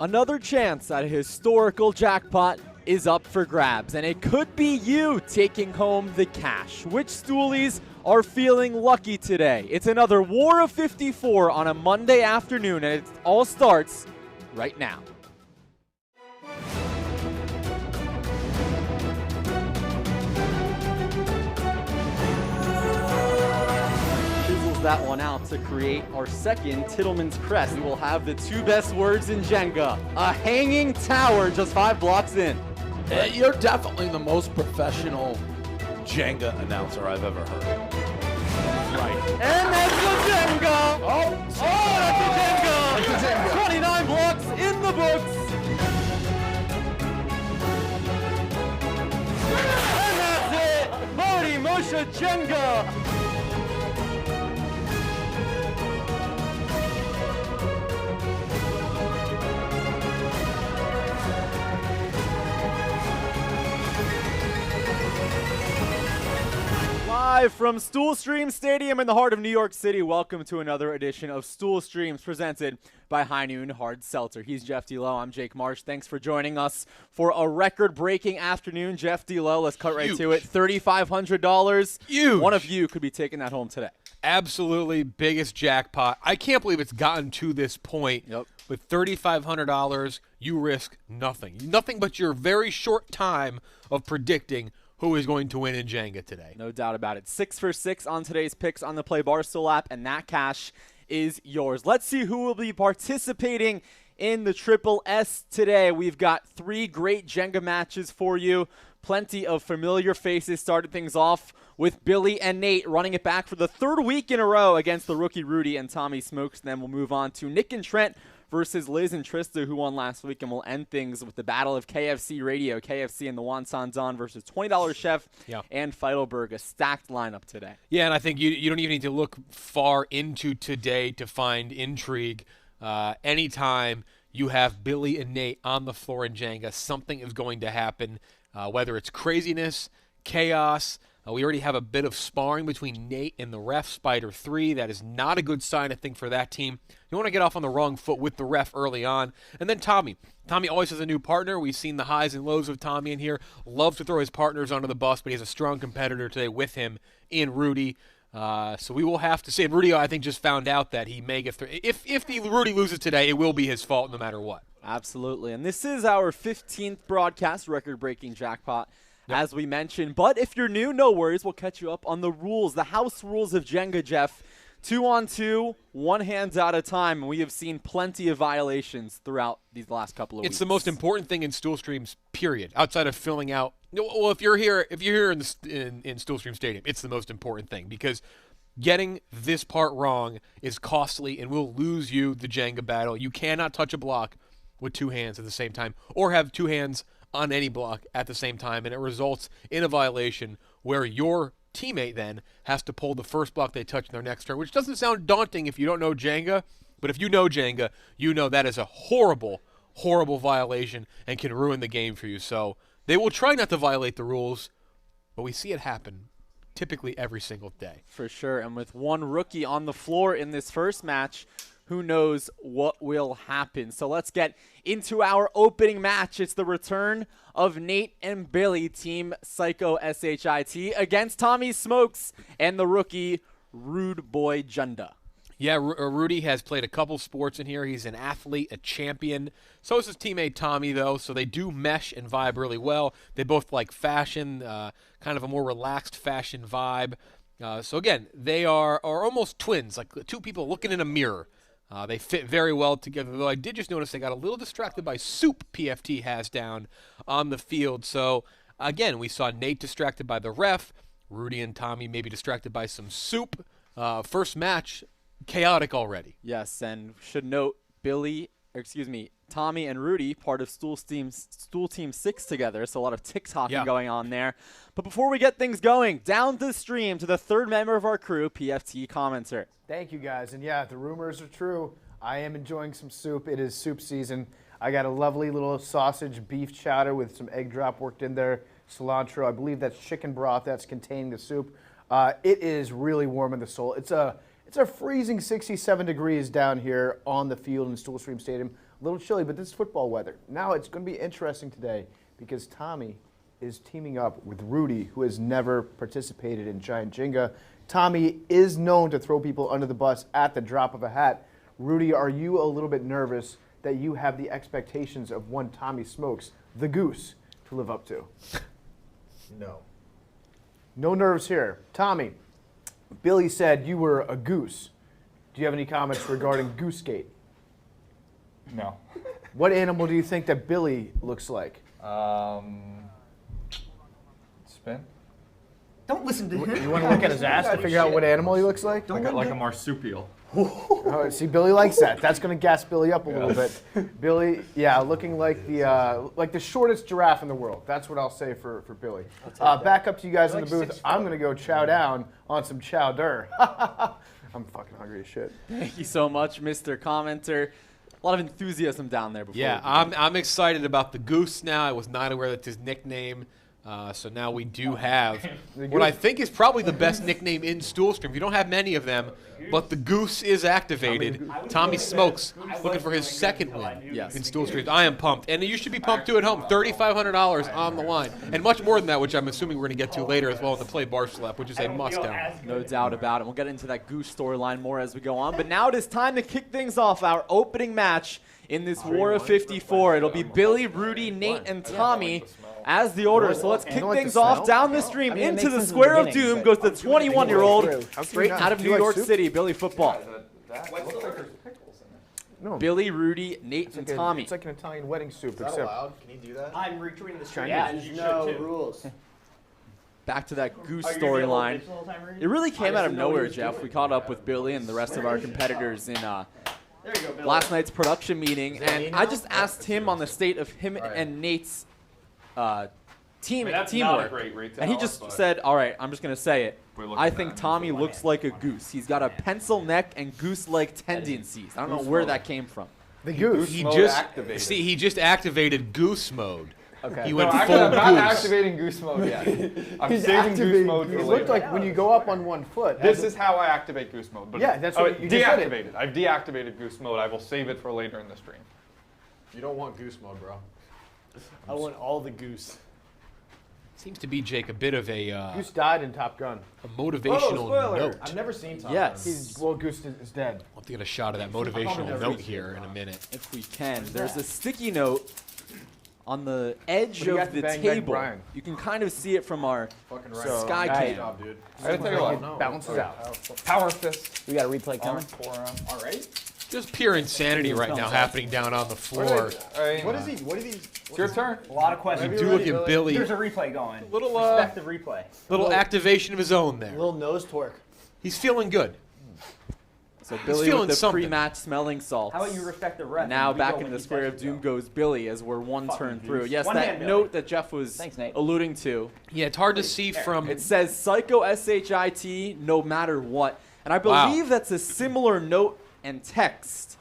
Another chance at a historical jackpot is up for grabs, and it could be you taking home the cash. Which Stoolies are feeling lucky today? It's another War of 54 on a Monday afternoon, and it all starts right now. That one out to create our second Tittleman's Crest. We will have the two best words in Jenga. A hanging tower just 5 blocks in. You're definitely the most professional Jenga announcer I've ever heard. Right. And that's the Jenga! That's the Jenga! 29 blocks in the books! And that's it! Marty Moshe Jenga! Live from Stool Stream Stadium in the heart of New York City, welcome to another edition of Stool Streams presented by High Noon Hard Seltzer. He's Jeff D'Lo. I'm Jake Marsh. Thanks for joining us for a record-breaking afternoon. Jeff D'Lo, let's cut right to it. $3,500. Huge. One of you could be taking that home today. Absolutely biggest jackpot. I can't believe it's gotten to this point. Yep. With $3,500, you risk nothing. Nothing but your very short time of predicting who is going to win in Jenga today. No doubt about it. 6 for 6 on today's picks on the Play Barstool app, and that cash is yours. Let's see who will be participating in the Triple S today. We've got 3 great Jenga matches for you. Plenty of familiar faces. Started things off with Billy and Nate running it back for the 3rd week in a row against the rookie Rudy and Tommy Smokes. Then we'll move on to Nick and Trent versus Liz and Trista, who won last week, and we'll end things with the battle of KFC Radio. KFC and the Wonton Don versus $20 Chef and Feidelberg. A stacked lineup today. Yeah, and I think you don't even need to look far into today to find intrigue. Anytime you have Billy and Nate on the floor in Jenga, something is going to happen, whether it's craziness, chaos. We already have a bit of sparring between Nate and the ref, Spider 3. That is not a good sign, I think, for that team. You want to get off on the wrong foot with the ref early on. And then Tommy. Tommy always has a new partner. We've seen the highs and lows of Tommy in here. Loves to throw his partners under the bus, but he has a strong competitor today with him in Rudy. So we will have to see. And Rudy, I think, just found out that he may get through. If Rudy loses today, it will be his fault no matter what. Absolutely. And this is our 15th broadcast, record-breaking jackpot, as we mentioned. But if you're new, no worries. We'll catch you up on the rules, the house rules of Jenga, Jeff. 2-on-2, one hands at a time, and we have seen plenty of violations throughout these last couple of weeks. It's the most important thing in Stool Streams, period, outside of filling out. Well, if you're here in Stool Stream Stadium, it's the most important thing, because getting this part wrong is costly and will lose you the Jenga battle. You cannot touch a block with 2 hands at the same time, or have 2 hands on any block at the same time, and it results in a violation where your teammate then has to pull the first block they touch in their next turn, which doesn't sound daunting if you don't know Jenga, but if you know Jenga, you know that is a horrible, horrible violation and can ruin the game for you. So they will try not to violate the rules, but we see it happen typically every single day. For sure, and with one rookie on the floor in this first match, who knows what will happen. So let's get into our opening match. It's the return of Nate and Billy, Team Psycho SHIT, against Tommy Smokes and the rookie Rude Boy Junda. Yeah, Rudy has played a couple sports in here. He's an athlete, a champion. So is his teammate Tommy, though, so they do mesh and vibe really well. They both like fashion, kind of a more relaxed fashion vibe. So again, they are almost twins, like 2 people looking in a mirror. They fit very well together, though I did just notice they got a little distracted by soup PFT has down on the field. So, again, we saw Nate distracted by the ref, Rudy and Tommy maybe distracted by some soup. First match, chaotic already. Yes, and should note, Tommy and Rudy, part of Stool Team 6 together, so a lot of tick-tocking going on there. But before we get things going, down the stream to the 3rd member of our crew, PFT commenter. Thank you, guys. And yeah, the rumors are true. I am enjoying some soup. It is soup season. I got a lovely little sausage beef chowder with some egg drop worked in there, cilantro. I believe that's chicken broth that's containing the soup. It is really warm in the soul. It's a It's a freezing 67 degrees down here on the field in Stool Stream Stadium. A little chilly, but this is football weather. Now it's going to be interesting today because Tommy is teaming up with Rudy, who has never participated in Giant Jenga. Tommy is known to throw people under the bus at the drop of a hat. Rudy, are you a little bit nervous that you have the expectations of one Tommy Smokes, the Goose, to live up to? No. No nerves here. Tommy, Billy said you were a goose. Do you have any comments regarding Goosegate? No. What animal do you think that Billy looks like? Spin? Don't listen to him. You want to look at his ass to figure out what animal he looks like? Like a marsupial. Oh, see, Billy likes that. That's going to gas Billy up a little bit. Billy, yeah, looking like the shortest giraffe in the world. That's what I'll say for Billy. Back up to you guys in the booth. I'm going to go chow down on some chowder. I'm fucking hungry as shit. Thank you so much, Mr. Commenter. A lot of enthusiasm down there before. Yeah, I'm excited about the Goose now. I was not aware that's his nickname. So now we do have what I think is probably the best nickname in Stool Stream. You don't have many of them, but the Goose is activated. Tommy Smokes looking for his second win in Stool Stream. I am pumped. And you should be pumped too at home. $3,500 on the line. And much more than that, which I'm assuming we're going to get to later as well in the Play Barstool app, which is a must-have. No doubt about it. We'll get into that Goose storyline more as we go on. But now it is time to kick things off, our opening match in this War of 54. It'll be Billy, Rudy, Nate, and Tommy as the order. So let's kick things off down the stream into the Square of Doom. Goes the 21-year-old straight out of New York City, Billy football. No. Billy, Rudy, Nate, and Tommy. It's like an Italian wedding soup. Is that Except allowed? Can you do that? I'm retweeting the stream. Yeah, there's no rules. Back to that Goose storyline. It really came out of nowhere, Jeff. We caught up with Billy and the rest of our competitors in last night's production meeting, and I just asked him on the state of him and Nate's teamwork, and he just said, all right, I'm just going to say it. I think Tommy looks like a goose. He's got a pencil neck and goose-like tendencies. I don't know where that came from. the Goose. He just activated Goose mode. Okay. He went I'm full not Goose. activating goose mode yet. I'm saving goose mode for It later. looked like when you go up on one foot. This is how I activate goose mode. But Yeah, that's what you just said deactivated. I've deactivated goose mode. I will save it for later in the stream. You don't want goose mode, bro. I want all the goose. Seems to be, Jake, a bit of a Goose died in Top Gun. motivational note. I've never seen Tom. Yes, Goose is dead. I'll have to get a shot of that motivational note here in a minute. if we can. There's a sticky note on the edge you got of to the bang, bang, table. Brian. You can kind of see it from our Fucking So, sky guys, cam. job, dude. I gotta tell you what. It balances out. Power fist. We got a replay Arm coming. forearm. Already? Just pure insanity right now happening down on the floor. What is he? What are these? It's your turn. A lot of questions. Do look at Billy. There's a replay going. Little Respect the replay. little activation of his own there. Little nose twerk. He's feeling good. So Billy feeling with the something. pre-match smelling salts. How about you respect the ref? And now We back go into when the he Square says of to Doom go. goes Billy as we're one turn through. Yes, One that hand, Billy. note that Jeff was Thanks, Nate. alluding to. Yeah, it's hard to see from. It says Psycho SHIT no matter what. And I Wow. believe that's a similar note and text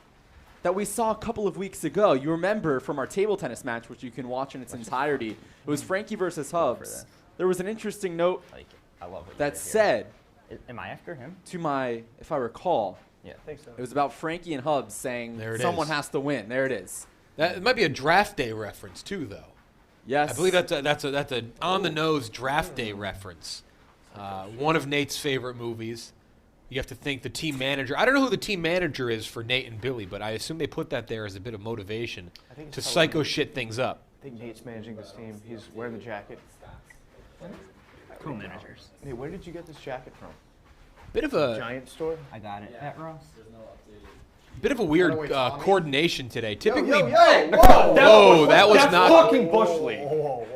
that we saw a couple of weeks ago. You remember from our table tennis match, which you can watch in its entirety. It was Frankie versus Hubs. There was an interesting note Like, I love it. that said Am I after him? to my, if I recall, Yeah. I think so. it was about Frankie and Hubs saying There it someone is. has to win. There it is. That it might be a draft day reference too, though. Yes. I believe that's a on the nose draft day reference. One of Nate's favorite movies. You have to think the team manager. I don't know who the team manager is for Nate and Billy, but I assume they put that there as a bit of motivation think to it's psycho shit things up. I think Nate's managing this team. He's wearing the jacket. Co-managers. Nate, where did you get this jacket from? Bit of a Giant store? I got it. At Ross. weird coordination today. Typically, Whoa! whoa, that was not. fucking Bush League.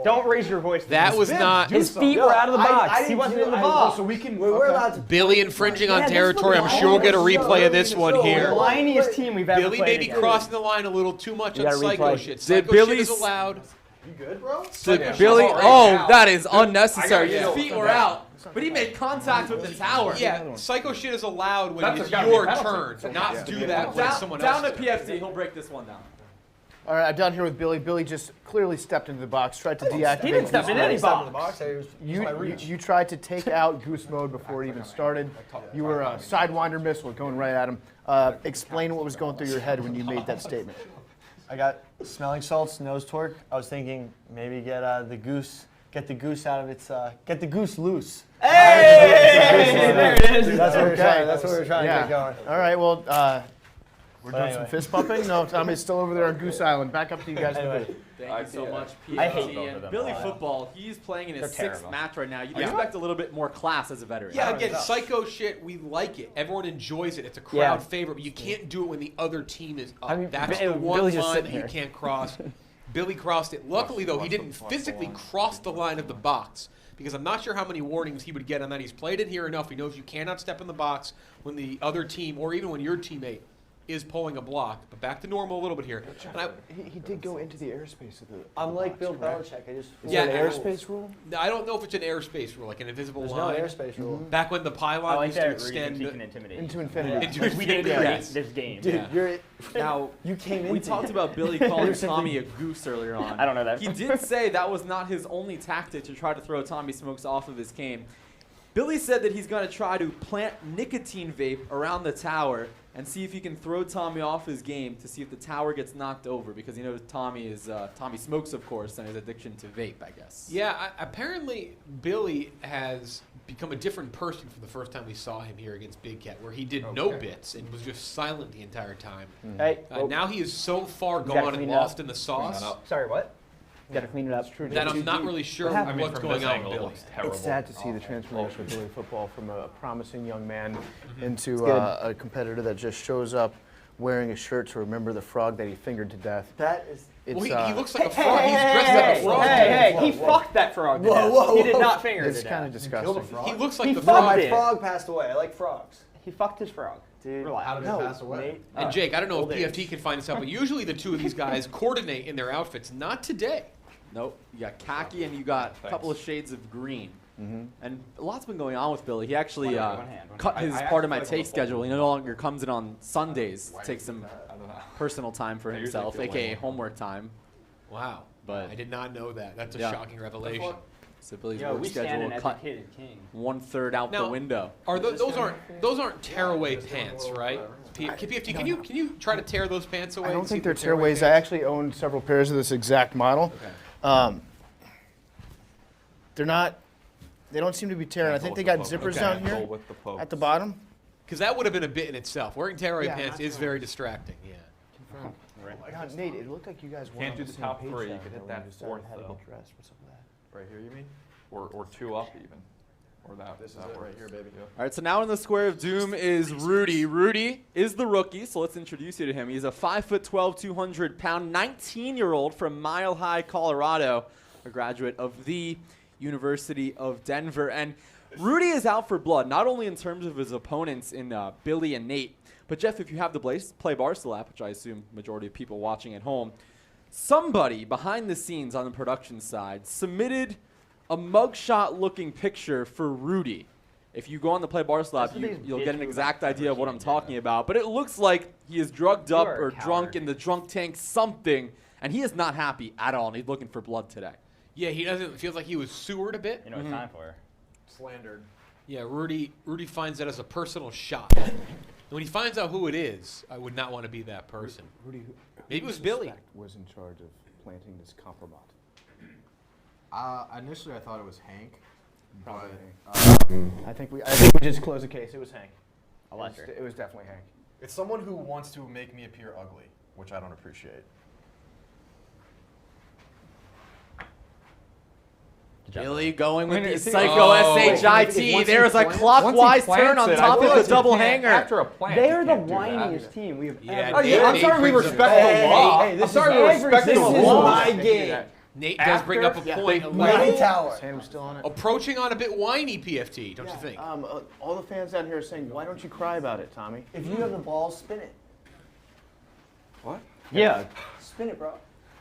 Don't raise your voice. That was not His feet were out of the box. He wasn't in the box. So we can. We're allowed to. Billy infringing on territory. I'm sure we'll get a replay of this one The here. whiniest team we've ever Billy played may be against. crossing the line a little too much on gotta psycho replay. shit. Did Psycho shit Billy's- is allowed. You good, bro? Billy, right now. that is unnecessary. I His gotta feet get were out, but he made contact with the tower. Yeah, psycho shit is allowed when That's it's gotta be a your penalty. turn, not to do that when it's Down, someone down to else's. PFT, he'll break this one down. All right, I'm down here with Billy. Billy just clearly stepped into the box, tried to deactivate. He didn't step in any Stop in the box. box. I was my reach. You tried to take out Goose Mode before it even started. You were a Sidewinder missile going right at him. Explain what was going through your head when you made that statement. I got smelling salts, nose torque. I was thinking maybe get the goose out of its, get the goose loose. Hey, there it is. That's what we're Okay. trying. That's what we're trying to Yeah. get going. All right, well, we're doing some anyway. fist bumping. No, Tommy's still over there on Goose Island. Back up to you guys. Anyway. Thank you so much, I hate PFT. both And of them Billy a lot. Football, he's playing in his They're 6th terrible. match right now. You'd expect a little bit more class as a veteran. Yeah, again, psycho shit, we like it. Everyone enjoys it. It's a crowd Yeah. favorite, but you can't do it when the other team is up. I mean, That's Billy- the one Billy's just line sitting that you here. can't cross. Billy crossed it. Luckily, though, he didn't physically cross the line of the box because I'm not sure how many warnings he would get on that. He's played it here enough. He knows you cannot step in the box when the other team, or even when your teammate, is pulling a block. But back to normal a little bit here. And He did go into the airspace of the. I'm like Bill Belichick. I just Yeah, an and- airspace rule? I don't know if it's an airspace rule, like an invisible there's no line. airspace rule. Back when the pylon I like used to that. Rudy extend thinks he can intimidate. Into infinity. into We did infinity. this game. Dude, Yeah. you're Now, you came in. we talked about Billy calling Tommy a goose earlier on. I don't know that. He did say that was not his only tactic to try to throw Tommy Smokes off of his game. Billy said that he's going to try to plant nicotine vape around the tower and see if he can throw Tommy off his game to see if the tower gets knocked over because you know Tommy smokes, of course, and his addiction to vape, I guess. Yeah, apparently Billy has become a different person from the first time we saw him here against Big Cat, where he did no bits and was just silent the entire time. Hey, Now he is so far gotta gone and clean it up. lost in the sauce sorry, what? You gotta clean it up. that I'm not really sure what's going on with Billy. It's sad to see the transformation of Billy Football from a promising young man Mm-hmm. into good. a competitor that just shows up wearing a shirt to remember the frog that he fingered to death. That is. It's, Well, he looks like a Hey, frog. He's dressed like a frog. Hey, he fucked that frog. to death. He did not finger it's it. kind of disgusting. He looks like He the fucked frog. it. My frog passed away. I like frogs. He fucked his frog. Dude, Relax. How did no, it pass away? Nate. And Jake, I don't know old if PFT can find this out, but usually the two of these guys coordinate in their outfits. Not today. Nope. You got khaki and you got a couple of shades of green. And a lot's been going on with Billy. He actually One hand. cut his I part of my actually take like the schedule. He no longer comes in on Sundays to take some I don't know. personal time for I usually himself, feel aka like- homework time. Wow. But- I did not know that. That's a Yeah. shocking revelation. So Billy's Yo, work we stand schedule an cut educated king. 1/3 out the Now- window. Are those aren't tearaway pants, right? PFT, can you try to tear those pants away? I don't and see think if they're tearaway tearaways. I pants? actually own several pairs of this exact model. Okay. They're not. They don't seem to be tearing. I think they got zippers Okay. down here With the pokes. at the bottom. Because that would have been a bit in itself. Wearing tearaway Yeah, pants that's is very distracting. Yeah. God, Nate, it looked like you guys weren't Can't on do the same top page three. You down could there hit when that you decided fourth, how to though. get dressed. What's up with that? Right here, you mean? Or two up even. Or that. This is that it way. right here, baby. Yep. All right, so now in the square of doom is Rudy. Rudy is the rookie, so let's introduce you to him. He's a 5'12", 200-pound, 19-year-old from Mile High, Colorado, a graduate of the University of Denver. And Rudy is out for blood, not only in terms of his opponents in Billy and Nate, but Jeff, if you have the Play Barstool app, which I assume majority of people watching at home, somebody behind the scenes on the production side submitted a mugshot-looking picture for Rudy. If you go on the Play Barstool app, you'll get an exact idea of what I'm talking about. But it looks like he is drugged up are a or drunk coward. in the drunk tank, something, and he is not happy at all, and he's looking for blood today. Yeah, he doesn't. Feels like he was sewered a bit. You know what it's time for? Slandered. Yeah, Rudy finds that as a personal shot. And when he finds out who it is, I would not want to be that person. Rudy, Maybe it was Billy. was in charge of planting this compromise. Initially, I thought it was Hank. Probably But, I think we just closed the case. It was Hank. Electric. It was definitely Hank. it's someone who wants to make me appear ugly, which I don't appreciate. Billy going with I mean, the is he- Psycho Oh. SHIT. Once he There's a plants- clockwise turn on it, top I of feel the double you can't- hanger. After a plant, They you are the can't do that. whiniest team we have Yeah, ever. Oh, yeah, I'm Nate sorry we brings up- respect the law. Hey, I'm this sorry is we every- respect the this is law. my game. Nate does bring up a point. My tower. Sam was still on it. Approaching on a bit whiny, PFT, don't you think? All the fans down here are saying, "Why don't you cry about it, Tommy?" If you have the balls, spin it. What? Yeah. Spin it, bro.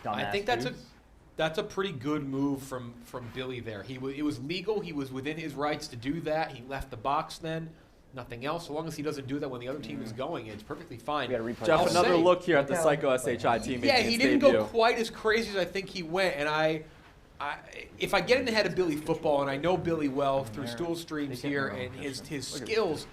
I Dumbass think that's dudes. a pretty good move from Billy there. It was legal. He was within his rights to do that. He left the box then. nothing else. So long as he doesn't do that when the other team is going, it's perfectly fine. We got to replay. Jeff, I'll another say- look here at the Psycho SHIT making Yeah, its he didn't debut. go quite as crazy as I think he went, and if I get in the head of Billy football, and I know Billy well through Stool streams here and his skills,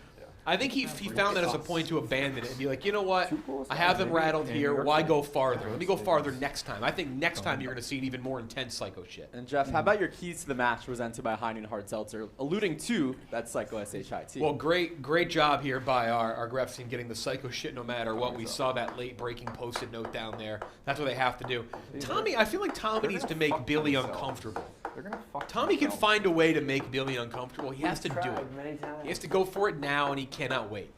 I think he found that as a point to abandon it and be like, you know what? I have them rattled here. Why go farther? Let me go farther next time. I think next time you're going to see an even more intense Psycho shit. And Jeff, how about your keys to the match presented by Heineken Hard Seltzer, alluding to that Psycho SHIT? Well, great job here by our Grefs team getting the Psycho shit no matter what. We saw that late breaking post-it note down there. That's what they have to do. Tommy, I feel like Tommy needs to make Billy uncomfortable. They're gonna fuck Tommy can themselves. find a way to make Billy uncomfortable. He has to do it. Many times. He has to go for it now, and he cannot wait.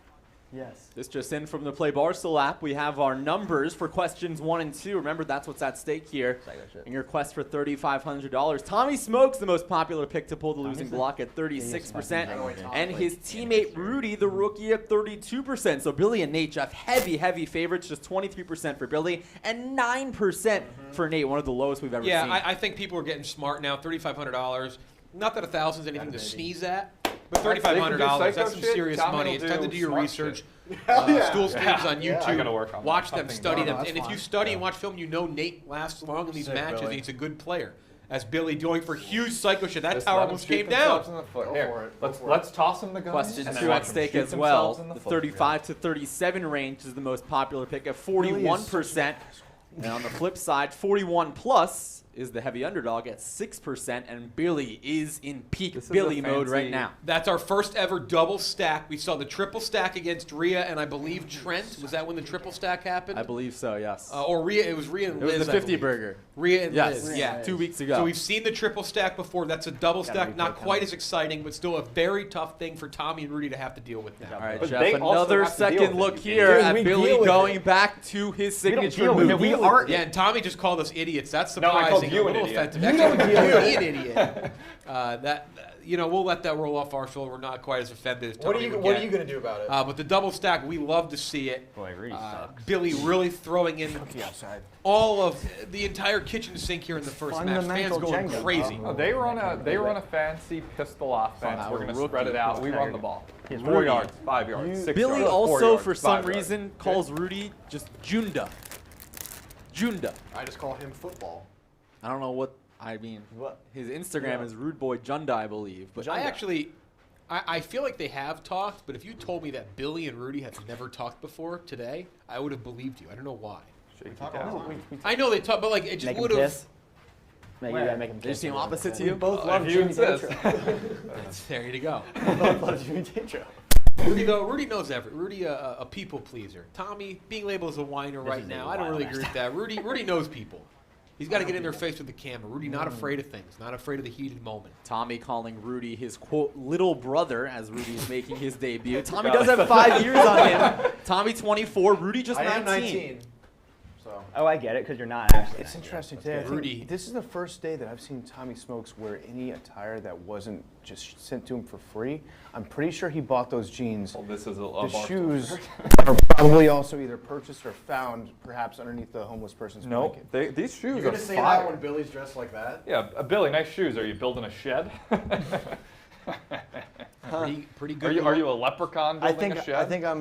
Yes. This just in from the Play Barstool app. We have our numbers for questions 1 and 2. Remember, that's what's at stake here in your quest for $3,500. Tommy Smoke's the most popular pick to pull the losing block at 36%, and his teammate Rudy, the rookie, at 32%. So Billy and Nate, Jeff, heavy favorites, just 23% for Billy and 9% for Nate, one of the lowest we've ever seen. Yeah, I think people are getting smart now. $3,500. Not that 1,000 is anything to sneeze at, but $3,500, that's some serious money. It's time to do your research. Stool streams on YouTube. I gotta work on Watch that. them, study them. And if you study and watch film, you know Nate lasts long in these matches, and he's a good player. As Billy going for huge Psycho shit. That Just tower let 'em almost shoot came down. themselves in the foot. Go Here, for it. let's toss him the gun. Question and then 2 watch at 'em stake shoot as well. themselves in The foot. 35 to 37 range is the most popular pick at 41%. And on the flip side, 41 plus is the heavy underdog at 6%, and Billy is in peak This is Billy a mode right fancy- now. That's our first ever double stack. We saw the triple stack against Rhea and I believe Trent. Was that when the triple stack happened? I believe so, yes. Or Rhea, it was Rhea and It was Liz. the I 50 believe. burger. Rhea and Yes, Liz, yeah. 2 weeks ago. So we've seen the triple stack before. That's a double stack. Not quite as exciting, but still a very tough thing for Tommy and Rudy to have to deal with now. All right, But Jeff, they also another have to deal second with it. look here Dude, at we Billy deal with going it. back to his signature deal with move. it. We are. Yeah, and Tommy just called us idiots. That's No, I surprising. called you a an little idiot. offensive. Actually, you're an idiot. We'll let that roll off our shoulder. We're not quite as offended as Tommy would What are get. you gonna do about it? But the double stack, we love to see it. Boy, Rudy sucks. Billy really throwing in outside. all of the entire kitchen sink here in the first match. Fans Fundamental going Jenga. crazy. Oh, they run a fancy pistol offense. We're gonna spread it out. We run the ball. He's 4 Rudy. yards, 5 yards, 6 Billy yards, 4 also, yards, for 5 some yards. reason, calls Rudy just Junda. Junda. I just call him football. I don't know what, I mean, What? his Instagram is Rude Boy Junda, I believe. But I feel like they have talked, but if you told me that Billy and Rudy have never talked before today, I would have believed you. I don't know why. Shake it down. I know they talk, but like it just Make him would have. kiss. Maybe you gotta make him they kiss. seem a little opposite bit. to you? Both love If you Jimmy insist. Tatro. There you go. Both love Jimmy Tatro. Rudy knows everything. Rudy, a people pleaser. Tommy being labeled as a whiner right is now, a I don't really wild agree with that. Rudy knows people. He's got to get in their face with the camera. Rudy not afraid of things, not afraid of the heated moment. Tommy calling Rudy his, quote, little brother as Rudy's making his debut. Tommy does have 5 years on him. Tommy 24, Rudy just I 19. am 19. So Oh, I get it, because you're not actually. It's interesting today. I think Rudy. this is the first day that I've seen Tommy Smokes wear any attire that wasn't just sent to him for free. I'm pretty sure he bought those jeans. Well, this is a The bar- shoes are probably also either purchased or found, perhaps underneath the homeless person's No, blanket. these shoes you're are gonna say fire. that when Billy's dressed like that? Yeah, Billy, nice shoes. Are you building a shed? Pretty good. Are you a leprechaun building a shed? I think I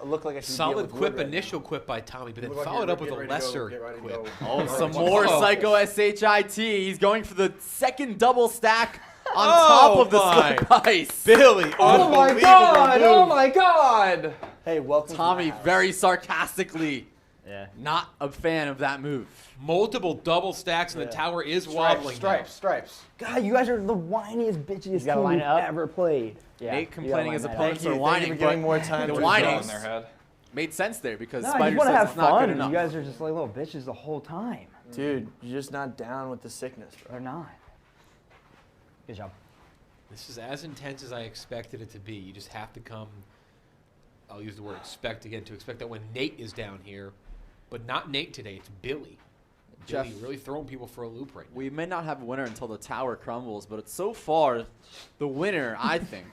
look like I should be Solid dealing with quip, wood right initial quip by Tommy, but then Look like followed you're up with a getting ready to lesser get ready to quip. go. Oh, some Oh. more Psycho SHIT. He's going for the second double stack on top of the my. slip ice. Billy, oh my unbelievable god! move. Oh my god! now. Hey, welcome to Tommy my house. very sarcastically Yeah. not a fan of that move. Multiple double stacks, and the tower is wobbling. now. Stripes. God, you guys are the whiniest, bitchiest gotta team line we've it up. ever played. Yeah. Nate you gotta complaining line his that up. opponents are Thank you whining, for giving but more time the to whining in their head. made sense there because No, I Spider just want to says have it's not good fun. enough. You guys are just like little bitches the whole time. Dude, you're just not down with the sickness, bro. They're not. Good job. This is as intense as I expected it to be. You just have to come. I'll use the word expect again to expect that when Nate is down here, but not Nate today. It's Billy. Jeff, Billy really throwing people for a loop right now. we may not have a winner until the tower crumbles, but it's so far the winner, I think,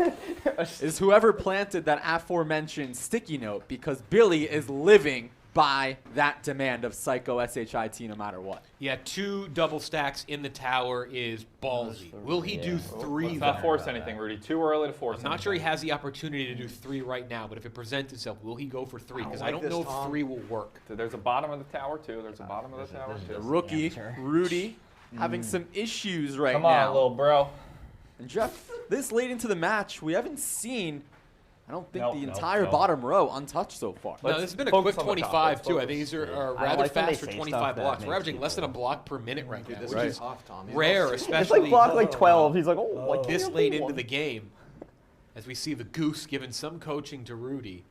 is whoever planted that aforementioned sticky note because Billy is living by that demand of Psycho SHIT no matter what. Yeah, 2 double stacks in the tower is ballsy. Will he do 3? Let's not force anything, Rudy. Too early to force I'm not sure he has the opportunity to do 3 right now, but if it presents itself, will he go for 3? Because I don't know if 3 will work. So there's a bottom of the tower, too. There's a bottom of the tower, too. The rookie, Rudy, having some issues right Come now. on, little bro. And Jeff, this late into the match, we haven't seen, I don't think, the entire bottom row untouched so far. No, this has been a quick 25, too. I think these are rather fast for 25 blocks. We're averaging less than a block per minute right now, which is rare, especially It's like block like 12. He's like, oh, like this late into the game. As we see the Goose giving some coaching to Rudy.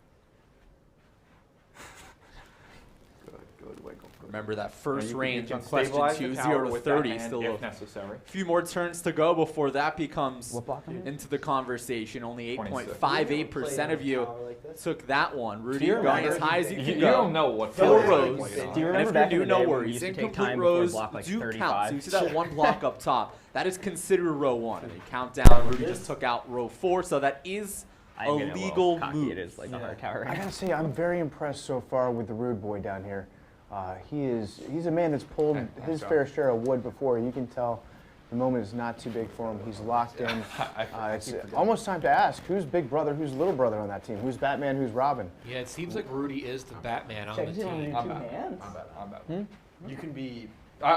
Remember that first range in Stabilize question the 2, tower 0 to with 30. that hand Still if a necessary. few more turns to go before that becomes What block am I? into the conversation. Only 26. 8.58% of you took that one. Rudy going as high as you can You go. don't know what Full to rows. play it on. Do you And remember if back you in do, the day no when we worries. used to take Incomplete time before rows block like do 35? count. So you see that one block up top. That is considered row 1. And you count down. Rudy just took out row 4, so that is a I'm getting legal little cocky. move. It is like a hard tower I right now. gotta say, I'm very impressed so far with the Rude Boy down here. He's a man that's pulled his fair share of wood before. You can tell the moment is not too big for him. He's locked in. It's almost time to ask, who's big brother, who's little brother on that team? Who's Batman, who's Robin? Yeah, it seems like Rudy is the Batman on the team. I'm Batman. You can be.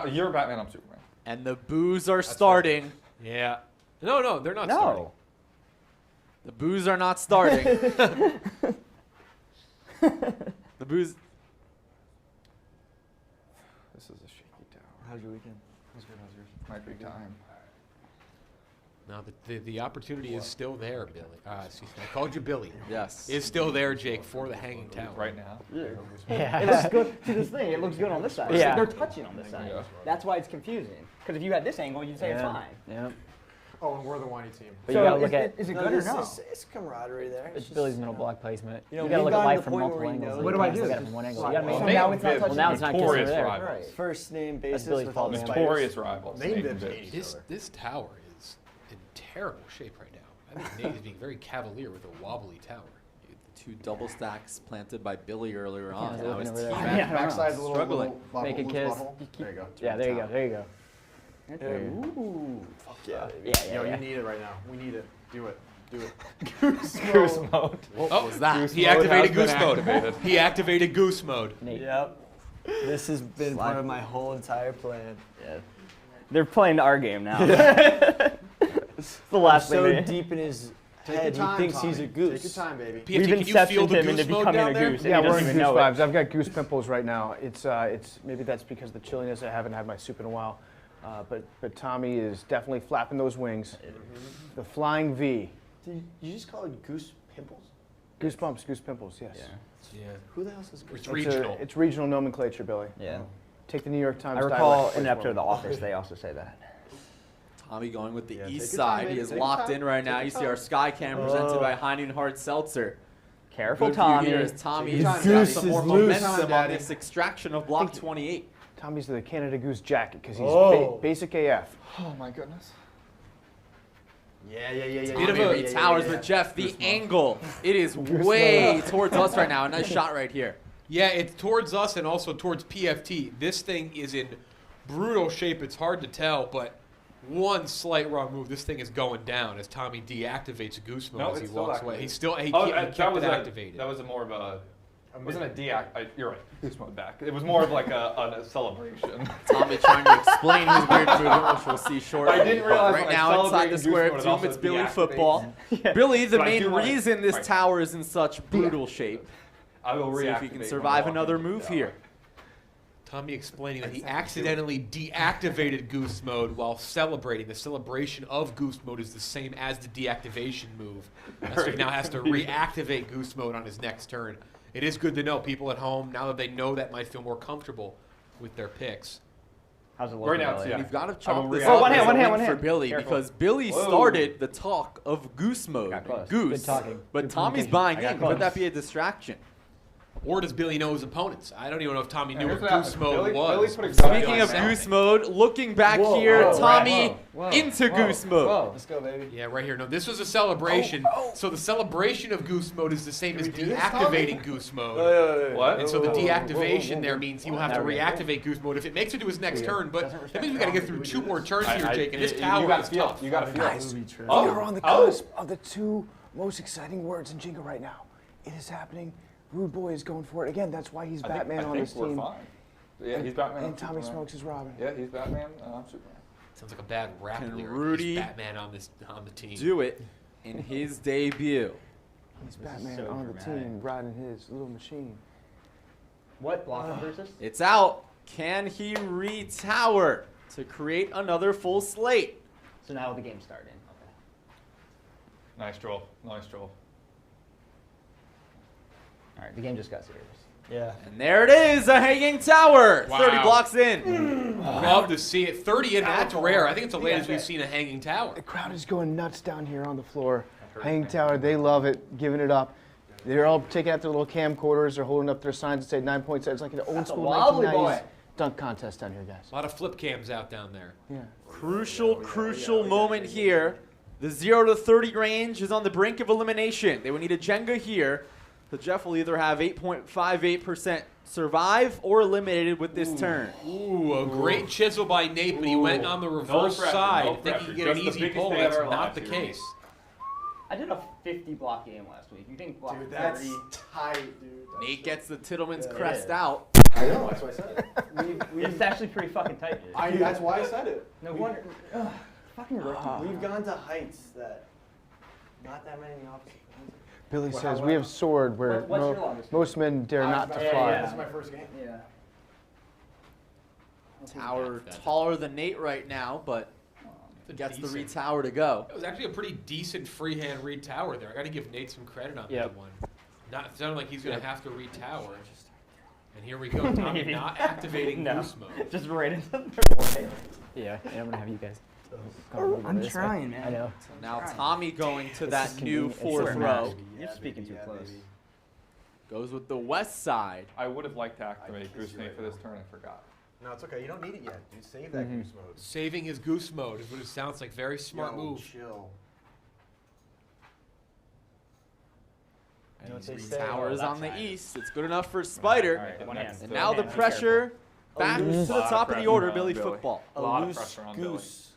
You're Batman, I'm Superman. And the boos are starting. Yeah. No, they're not starting. No. The boos are not starting. The boos. This is a shaky tower. How's your weekend? How's yours? Might be time. No, the opportunity is still there, Billy. Excuse me, I called you Billy. Yes. Is still there, Jake, for the hanging tower. Right now. Yeah. It looks good. See this thing, it looks good on this side. Yeah. They're touching on this side. Yeah. That's why it's confusing. Because if you had this angle, you'd say it's Yeah. fine. Yeah. Oh, and we're the whiny team. But you gotta look is it good or no? It's camaraderie there. It's Billy's middle block placement. You know, You gotta we've look at gotten life to from the point multiple where he angles. knows. You What can't do I look do? at it from one angle. You gotta make So it. now it's not Well, touching. now it's not kissing Notorious her there. rivals. First name basis Billy's with all fault, the man. spiders. Notorious rivals. Name Name dips dips. hate each This other. this tower is in terrible shape right now. I think Nate is being very cavalier with a wobbly tower. Two double stacks planted by Billy earlier on. Yeah, Now looking his over team there. Yeah, backside's a little struggling. bubble, Make a loose kiss. bubble. There you go. Yeah, there you go. There you go. Ooh, fuck yeah. Yeah. You need it right now. We need it. Do it. Do it. Goose mode. What was that? He mode activated has been goose mode. activated. He activated goose mode. Nate. Yep. This has been part of my whole entire plan. Yeah. They're playing our game now. It's the last thing So they deep in his Take your head, time, he thinks Tommy. he's a goose. Take your time, baby. PFT, We've can you feel inceptioned the him into goose mode becoming down a there? goose. Yeah, and he we're doesn't in even goose know it. vibes. I've got goose pimples right now. It's maybe that's because of the chilliness. I haven't had my soup in a while. But Tommy is definitely flapping those wings. The flying V. Did you just call it goose pimples? Goosebumps, goose pimples, yes. Yeah. Who the hell says goose? It's regional. It's regional nomenclature, Billy. Yeah. Take the New York Times I recall dialect in an quiz episode of The for me. Office, they also say that. Tommy going with the Yeah, east take your time, side. baby. He is Take your locked time. in right now. Take You your see our sky cam presented by Heineken Hard Seltzer. Careful, Good view Tommy. here as Tommy Take is your time, got Daddy. some Goose more is loose. momentum on Daddy. this extraction of block 28. Tommy's the Canada Goose jacket because he's Oh. basic AF. Oh my goodness. Yeah. Tommy retowers, but Jeff, the angle, it is way towards us right now. A nice shot right here. Yeah, it's towards us and also towards PFT. This thing is in brutal shape. It's hard to tell, but one slight wrong move, this thing is going down as Tommy deactivates goose mode No, as he it's still walks away. activated. He still he Oh, kept that was it a, activated. that was a more of a. It wasn't a deact. You're right. Goose mode back. It was more of like a celebration. Tommy trying to explain his weird movement, which we'll see shortly. I didn't realize Right when I now, inside celebrated the Goose square mode, of it Doom, also it's Billy deactivates. football. Billy, the But I main do wanna- reason this right. tower is in such brutal shape. I will See reactivate. if he can when survive I walk another into the move tower. here. Tommy explaining that he accidentally deactivated goose mode while celebrating. The celebration of goose mode is the same as the deactivation move. So he now has to reactivate goose mode on his next turn. It is good to know people at home, now that they know that, might feel more comfortable with their picks. How's it Right looking, now, Billy? yeah. We've got to I chalk will this react. up one as hand, a one hand, win one for hand. Billy Careful. because Billy Whoa. started the talk of goose mode. Got close. Goose. Good talking. But Good Tommy's communication. buying I got in. close. Could that be a distraction? Or does Billy know his opponents? I don't even know if Tommy knew here's what what goose happened. mode Billy was. put a Speaking of Exactly. goose mode, looking back here, Tommy into goose mode. Let's go, baby. Yeah, right here. No, this was a celebration. So the celebration of goose mode is the same as do this, deactivating goose mode. What? And so the deactivation there means he will have to reactivate goose mode if it makes it to his next turn. But that means we got to get through 2 more turns here, Jake. And this tower is tough. You got to feel. Guys, we Oh. are on the Oh. cusp of the 2 most exciting words in Jenga right now. It is happening. Rude Boy is going for it again. That's why he's Batman on this we're team. fine. Yeah, he's Batman. And I'm Tommy Superman. Smokes is Robin. Yeah, he's Batman. I'm Superman. Sounds like a bad rap Can lyric. Rudy He's Batman on the team. Do it in his debut. He's Batman on the team, riding his little machine. What? Block versus? It's out. Can he retower to create another full slate? So now the game's starting. Okay. Nice troll. Nice troll. All right, the game just got serious. Yeah. And there it is, a hanging tower. Wow. 30 blocks in. Love to see it. 30 in, that's rare. I think it's the latest we've seen a hanging tower. The crowd is going nuts down here on the floor. Hanging tower, they love it, giving it up. They're all taking out their little camcorders. They're holding up their signs that say 9 points. It's like an old school wobbly 1990s boy. dunk contest down here, guys. A lot of flip cams out down there. Yeah. Crucial moment here. The 0 to 30 range is on the brink of elimination. They would need a Jenga here. So Jeff will either have 8.58% survive or eliminated with this turn. Ooh, a great chisel by Nate, but he went on the reverse pressure, side. no Thinking he could get pressure. an Just the easy biggest pull. day That's of our not the lives here. case. I did a 50 block game last week. You think block Dude, 30? that's tight, dude. Nate gets the Tittleman's Yeah, crest it is. out. I know, that's why I said it. It's actually pretty fucking tight, dude. That's why I said it. No wonder. Ugh, fucking rookie. We've gone to heights that not that many options. Billy says we have soared where What's your longest? most men dare not to fly. yeah. This is my first game. Yeah. Tower taller than Nate right now, but gets the retower to go. It was actually a pretty decent freehand retower there. I got to give Nate some credit on Yep. that one. Not sounding like he's going to have to retower. And here we go, Tommy not activating No. goose mode. Just right into the way. Yeah, I'm gonna have you guys. I'm trying, man. I know. So now Tommy going to that new convenient. It's 4th so row. nice. You're speaking too close. Goes with the west side. I would have liked to activate Goose Nate for this turn. I forgot. No, it's okay. You don't need it yet. Dude, save that goose mode. Saving his goose mode is what it sounds like. Very smart Yo, move. Chill. And what he they say? retowers Oh, on the that's high. east. It's good enough for Spider. All right, the One next- hand. And the now the next- pressure back to loose- the lot of top of the pressure order, on Billy Billy. Football. A lot of loose pressure on Billy. goose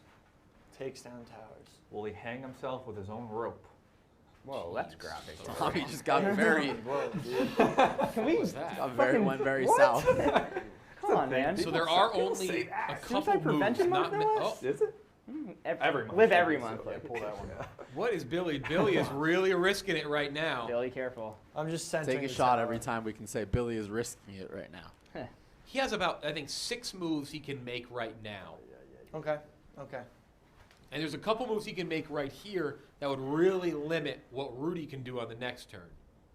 takes down towers. Will he hang himself with his own rope? Whoa, that's graphic. Tommy just got very, Can we? went very south. Come on, man. So there are only a couple Suicide moves. prevention Not month, no oh, Is it? Every month. Live every month. Pull that one out. what is Billy? Billy is really risking it right now. Billy, careful. I'm just centering Take a the shot tower. every time we can say Billy is risking it right now. He has about, I think, 6 moves he can make right now. Okay. Okay. And there's a couple moves he can make right here that would really limit what Rudy can do on the next turn.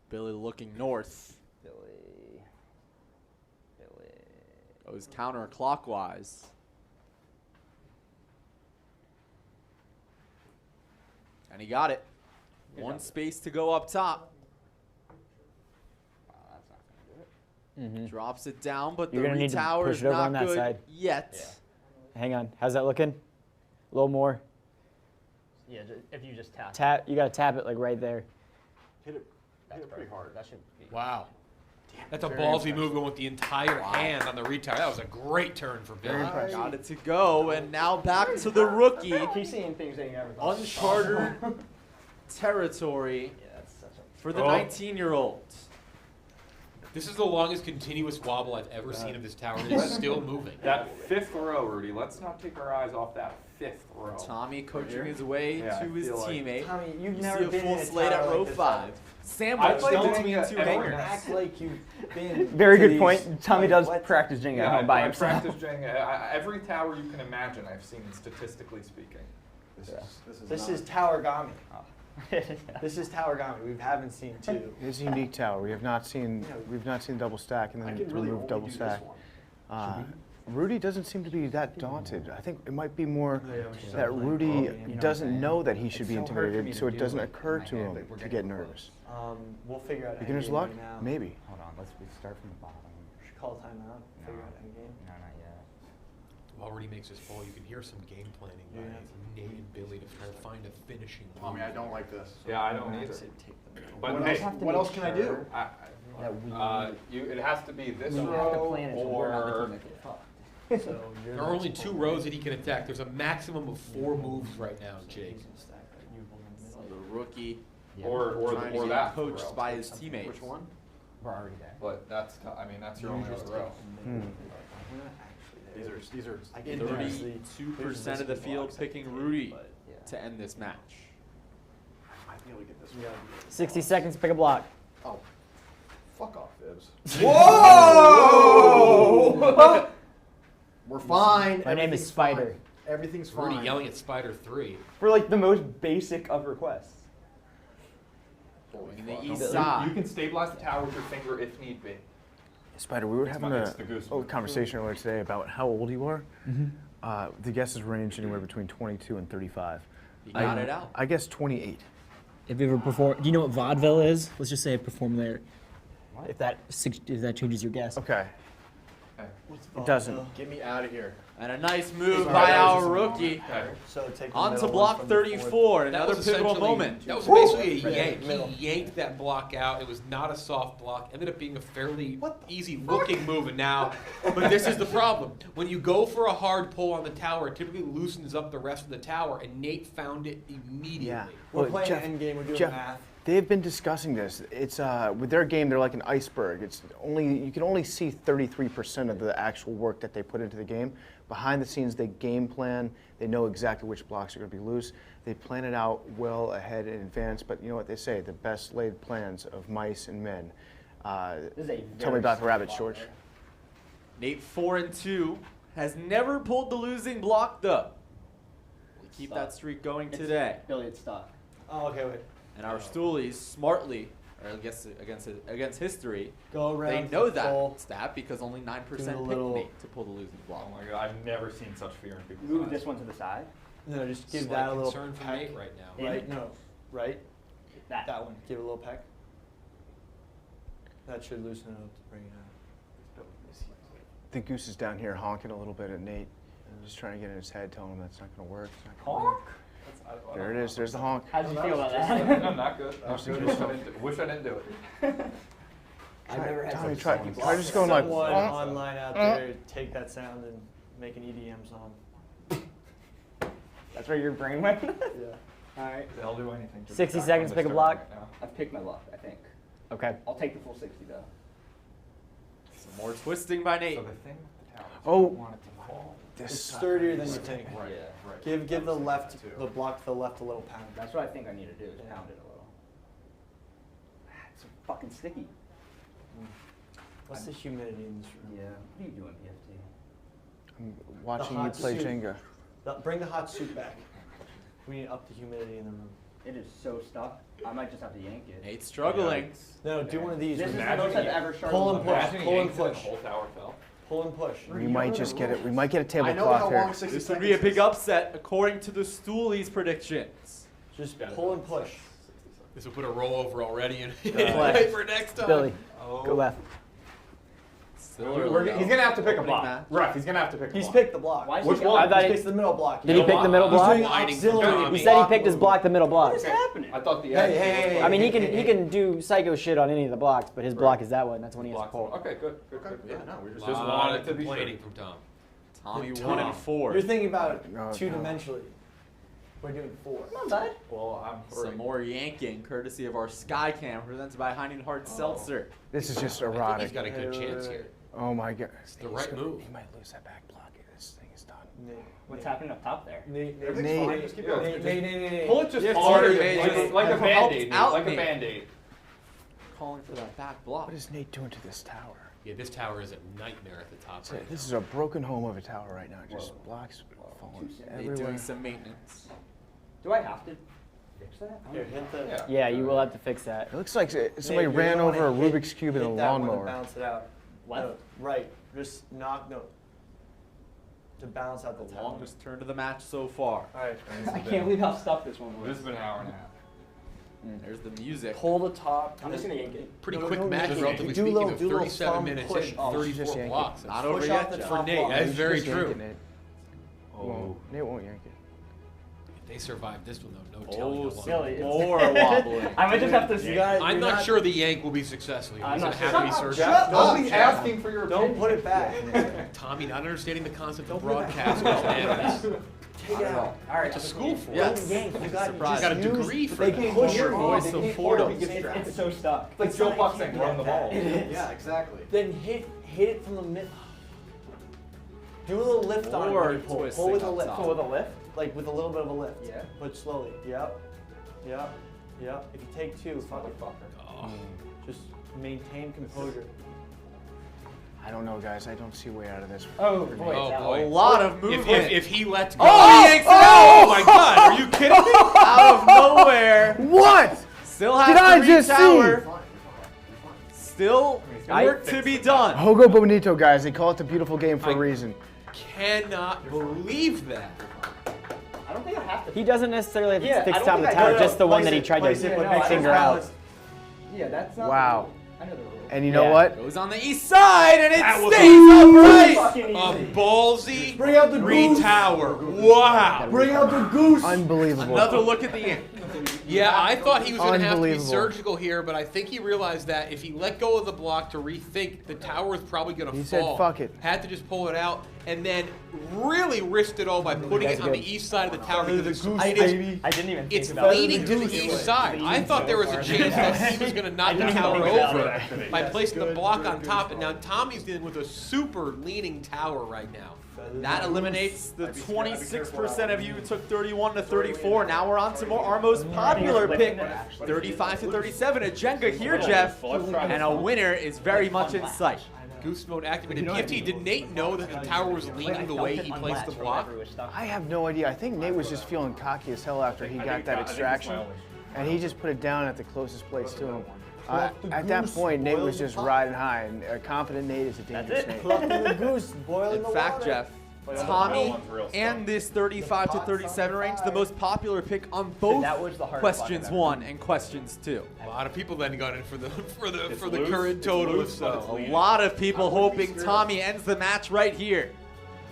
Billy looking north. Billy. Goes counterclockwise. And he got it. One space to go up top. Wow, that's not gonna do it. Drops it down, but You're the gonna need to retower push is it over not on that good side. yet. Hang on. How's that looking? A little more. Yeah, if you just tap. Tap. You gotta tap it like right there. Hit it. That's pretty perfect. hard. That should be. Wow. That's a ballsy move going with the entire hand on the retower. That was a great turn for Billy. Got it to go, and now back to the rookie. Keep seeing things that you never thought. Uncharted territory Yeah, that's such a. for the 19-year-old. This is the longest continuous wobble I've ever seen of this tower. It is still moving. That 5th row, Rudy. Let's not take our eyes off that 5th row. Tommy coaching his way Yeah, to I his feel like- teammate. Tommy, you've You never see a been full in a slate at tower row like this 5. ever. Sandwiched played between Jenga 2 every hangers. night. Act like you've been. Very to good these- point. Tommy does What? practice Jenga at Yeah, home by I himself. practice Jenga. Every tower you can imagine, I've seen statistically speaking. This is Tower Gami. Yeah. This is Tower Gami. We haven't seen two. It's a unique tower. We've not seen double stack and I then can really remove only double do stack. this one. Rudy doesn't seem to be that daunted. I think it might be more that Rudy doesn't know that he should be intimidated, so it doesn't occur to him to get nervous. We'll figure out. Beginner's endgame luck? right now. Maybe. Hold on, let's start from the bottom. Should call timeout. Figure out endgame. No, not yet. While Rudy makes his fall, you can hear some game planning by Nate and Billy to try to find a finishing move. Tommy, I don't like this. Yeah, I don't either. But What hey, else, what else can I do? it has to be this We have to row plan it so we're not the or team that get fucked. So you're There are only 2 rows that he can attack. There's a maximum of 4 moves right now, Jake. The rookie or trying to get that coached row. by his teammates. Which one? We're already there. But that's that's your only other row. These are 32% of the field picking Rudy to end this match. I might be able to get this. 60 seconds, pick a block. Oh, fuck off, Ibs. Whoa! We're fine. My name is Everything's Spider. fine. Everything's fine. Rudy yelling at Spider 3. For like the most basic of requests. Going in the east You side. can stabilize the tower with your finger if need be. Spider, we were having it's the goose move. conversation earlier today about how old you are. The guesses range anywhere between 22 and 35. You got it out. I guess 28. Have you ever performed? Do you know what vaudeville is? Let's just say I perform there. If that changes your guess. Okay. It doesn't. Get me out of here. And a nice move by our rookie. So take the On to middle block one from the 34, That another was pivotal essentially- moment. That was basically a Right yank. in the middle. He yanked that block out. It was not a soft block. Ended up being a fairly easy-looking move. And now, but this is the problem. When you go for a hard pull on the tower, it typically loosens up the rest of the tower. And Nate found it immediately. Yeah. We're Well, playing Jeff- endgame. We're doing Jeff, math. They've been discussing this. It's with their game, they're like an iceberg. It's you can only see 33% of the actual work that they put into the game. Behind the scenes, they game plan. They know exactly which blocks are going to be loose. They plan it out well ahead in advance. But you know what they say: the best laid plans of mice and men. This is a Tell me very about the rabbit, soft George. block Nate 4-2 has never pulled the losing block though. We keep that streak going there. today. Billy, it's stuck. Oh, okay, wait. And our Stoolies smartly, or I guess against history, Go around. they know that full. stat because only 9% Do a picked little- Nate to pull the losing block. Oh my god, I've never seen such fear in people's Move eyes. this one to the side. No, just give Slight that a little concern for peck. Nate right now. Right? No. Right? That. That one. Give it a little peck. That should loosen it up to bring it out. I think Goose is down here honking a little bit at Nate, just trying to get in his head, telling him that's not going to work. It's not gonna work. There it is. There's the honk. How did you feel about that? No, not good. Not good. Wish I didn't do it. I've never had Tommy, such try soft try just going like. Someone online out there, take that sound and make an EDM song. That's where your brain went? Yeah. Alright. They'll do anything. to 60 be back seconds, on pick a this block. tournament now. I've picked my luck, I think. Okay. I'll take the full 60 though. Some more twisting by Nate. So the thing with the tower is Oh. you want it to fall. It's This sturdier than you think. Right. Yeah. Right. Give the left, the block to the left a little pound. That's what I think I need to do, is Yeah. pound it a little. It's fucking sticky. What's the humidity in this room? Yeah. What are you doing, BFT? I'm watching The you hot play soup. Jenga. Bring the hot soup back. We need to up the humidity in the room. It is so stuck. I might just have to yank it. Nate's struggling. No, do one of these. This is the Imagine most I've you- ever sharpened. Pull and my push. back. Imagine Pull and yanks and push. the whole tower fell. Pull and push. We might just get it. We might get a I know tablecloth how long here. 60 This would seconds be a big is. upset according to the Stoolies predictions. Just pull and push. This will put a rollover already in Left. play for next time. Billy, Oh. go left. He's gonna have to pick a Opening block. match. Right, he's gonna have to pick a He's block. picked the block. Why is Which he one? I thought He he, picks the middle block. did he pick the middle block? doing Whining for auxiliary. Tommy. He said he picked his block, the middle block. What's happening? I thought the Hey, hey. I mean, he can do psycho shit on any of the blocks, but his block is that one. That's when he has to block. pull. Okay, good. Yeah, no, we just. A Just lot wanted of to be complaining sure. from Tom. Tommy Tom. 1 and 4. You're thinking about No, two-dimensionally. We're doing 4. Not bad. Well, I'm Some more yanking, courtesy of our Sky Cam, presented by Heineken Hard Seltzer. This is just I think he's erotic. got a good chance here. Oh my god. It's the right move. He might lose that back block. This thing is done. What's happening up top there? Nate, Everything's fine, just keep going. Nate. Pull it just Yeah, harder, Nate, like, just like a help band-aid, out like a Nate. band-aid. Calling for that back block. What is Nate doing to this tower? Yeah, this tower is a nightmare at the top So right this now. is a broken home of a tower right now. Just blocks falling Nate everywhere. doing some maintenance. Do I have to fix that? Here, hit the. Yeah, you will have to fix that. It looks like somebody Nate, you're ran gonna over a wanna Rubik's Cube in a hit that one to lawnmower. bounce it out. Left? No, right. Just knock. No. to balance out the The tower. longest turn of the match so far. All right. I can't believe how stuck this one was. This has been an hour and a half. There's the music. Pull the top. I'm just gonna yank it. Pretty No, quick no, match, no, relatively do speaking, little- of do little 37 thumb minutes push. and Oh, just 34 yank it. blocks. Not That's over Push yet, out the Jeff. for top Nate. block. That is very Just yank true. it, Nate. Oh. Nate won't yank it. If they survive this one, though, no telling. Oh, how long. Silly. It's- more wobbling. I might just have to see. I'm not sure the yank will be successful. I'm He's not going to have to be sure. surgical. Jeff, don't be asking for your Don't opinion. put it back. Tommy, not understanding the concept of broadcast. Take it out. All right. It's a school for Yes. it. Yank. You got Surprise. Got a degree for They it. push Your your voice voice. of Fordham. It's so stuck. Like Joe Buck saying, run the ball. Yeah, exactly. Then hit it from the mid. Do a little lift on it Or when you pull. twisting Pull with a up lift. top. So with a lift? Like with a little bit of a lift. Yeah. But slowly. Yep. Yep. Yep. If you take two, just maintain composure. I don't know, guys. I don't see a way out of this. Oh boy. Oh, that boy. A lot of movement. If he lets go. Oh, he yanks it out! Oh my God! Are you kidding me? Out of nowhere. What? Still has Did I the just tower. Still work to be done. Hogo Bonito, guys. They call it the beautiful game for a reason. Cannot believe that. I don't think I have to. He doesn't necessarily have to Yeah, stick I to don't top of the think I tower, do. just the one that he Place it, tried place to it, but no, I finger just out. Yeah, that's not. Wow. I know the rule. And you know Yeah. what? Goes on the east side, and it That was stays upright. Fucking A easy. ballsy Bring out the goose. tower. Wow. Bring out the goose. Unbelievable. Another look at the end. Yeah, I thought he was going to have to be Unbelievable. surgical here, but I think he realized that if he let go of the block to rethink, the tower was probably going to He said, fall. "Fuck it." Had to just pull it out, and then really risked it all by putting it on the east side of the tower because it's, I didn't even it's think about leaning it. to the east side. I thought there was a chance that he was going to knock the didn't even tower think about over it. by placing the block on top, and now Tommy's dealing with a super leaning tower right now. That eliminates the 26% of you who took 31 to 34. Now we're on to more our most popular pick, 35 to 37. A Jenga here, Jeff, and a winner is very much in sight. Goose mode activated. PFT, did Nate know that the tower was leaning the way he placed the block? I have no idea. I think Nate was just feeling cocky as hell after he got that extraction, and he just put it down at the closest place to him. At that point, Nate was just riding high, and a confident Nate is a dangerous Nate. Plucking the goose. Boiling In the fact, water. Jeff, Tommy and this 35 to 37 range, the most popular pick on both That was the hardest questions one I've ever 1 and questions 2. A lot of people then got in for the loose, current it's total. loose, but it's So A lot of people hoping Tommy ends the match right here.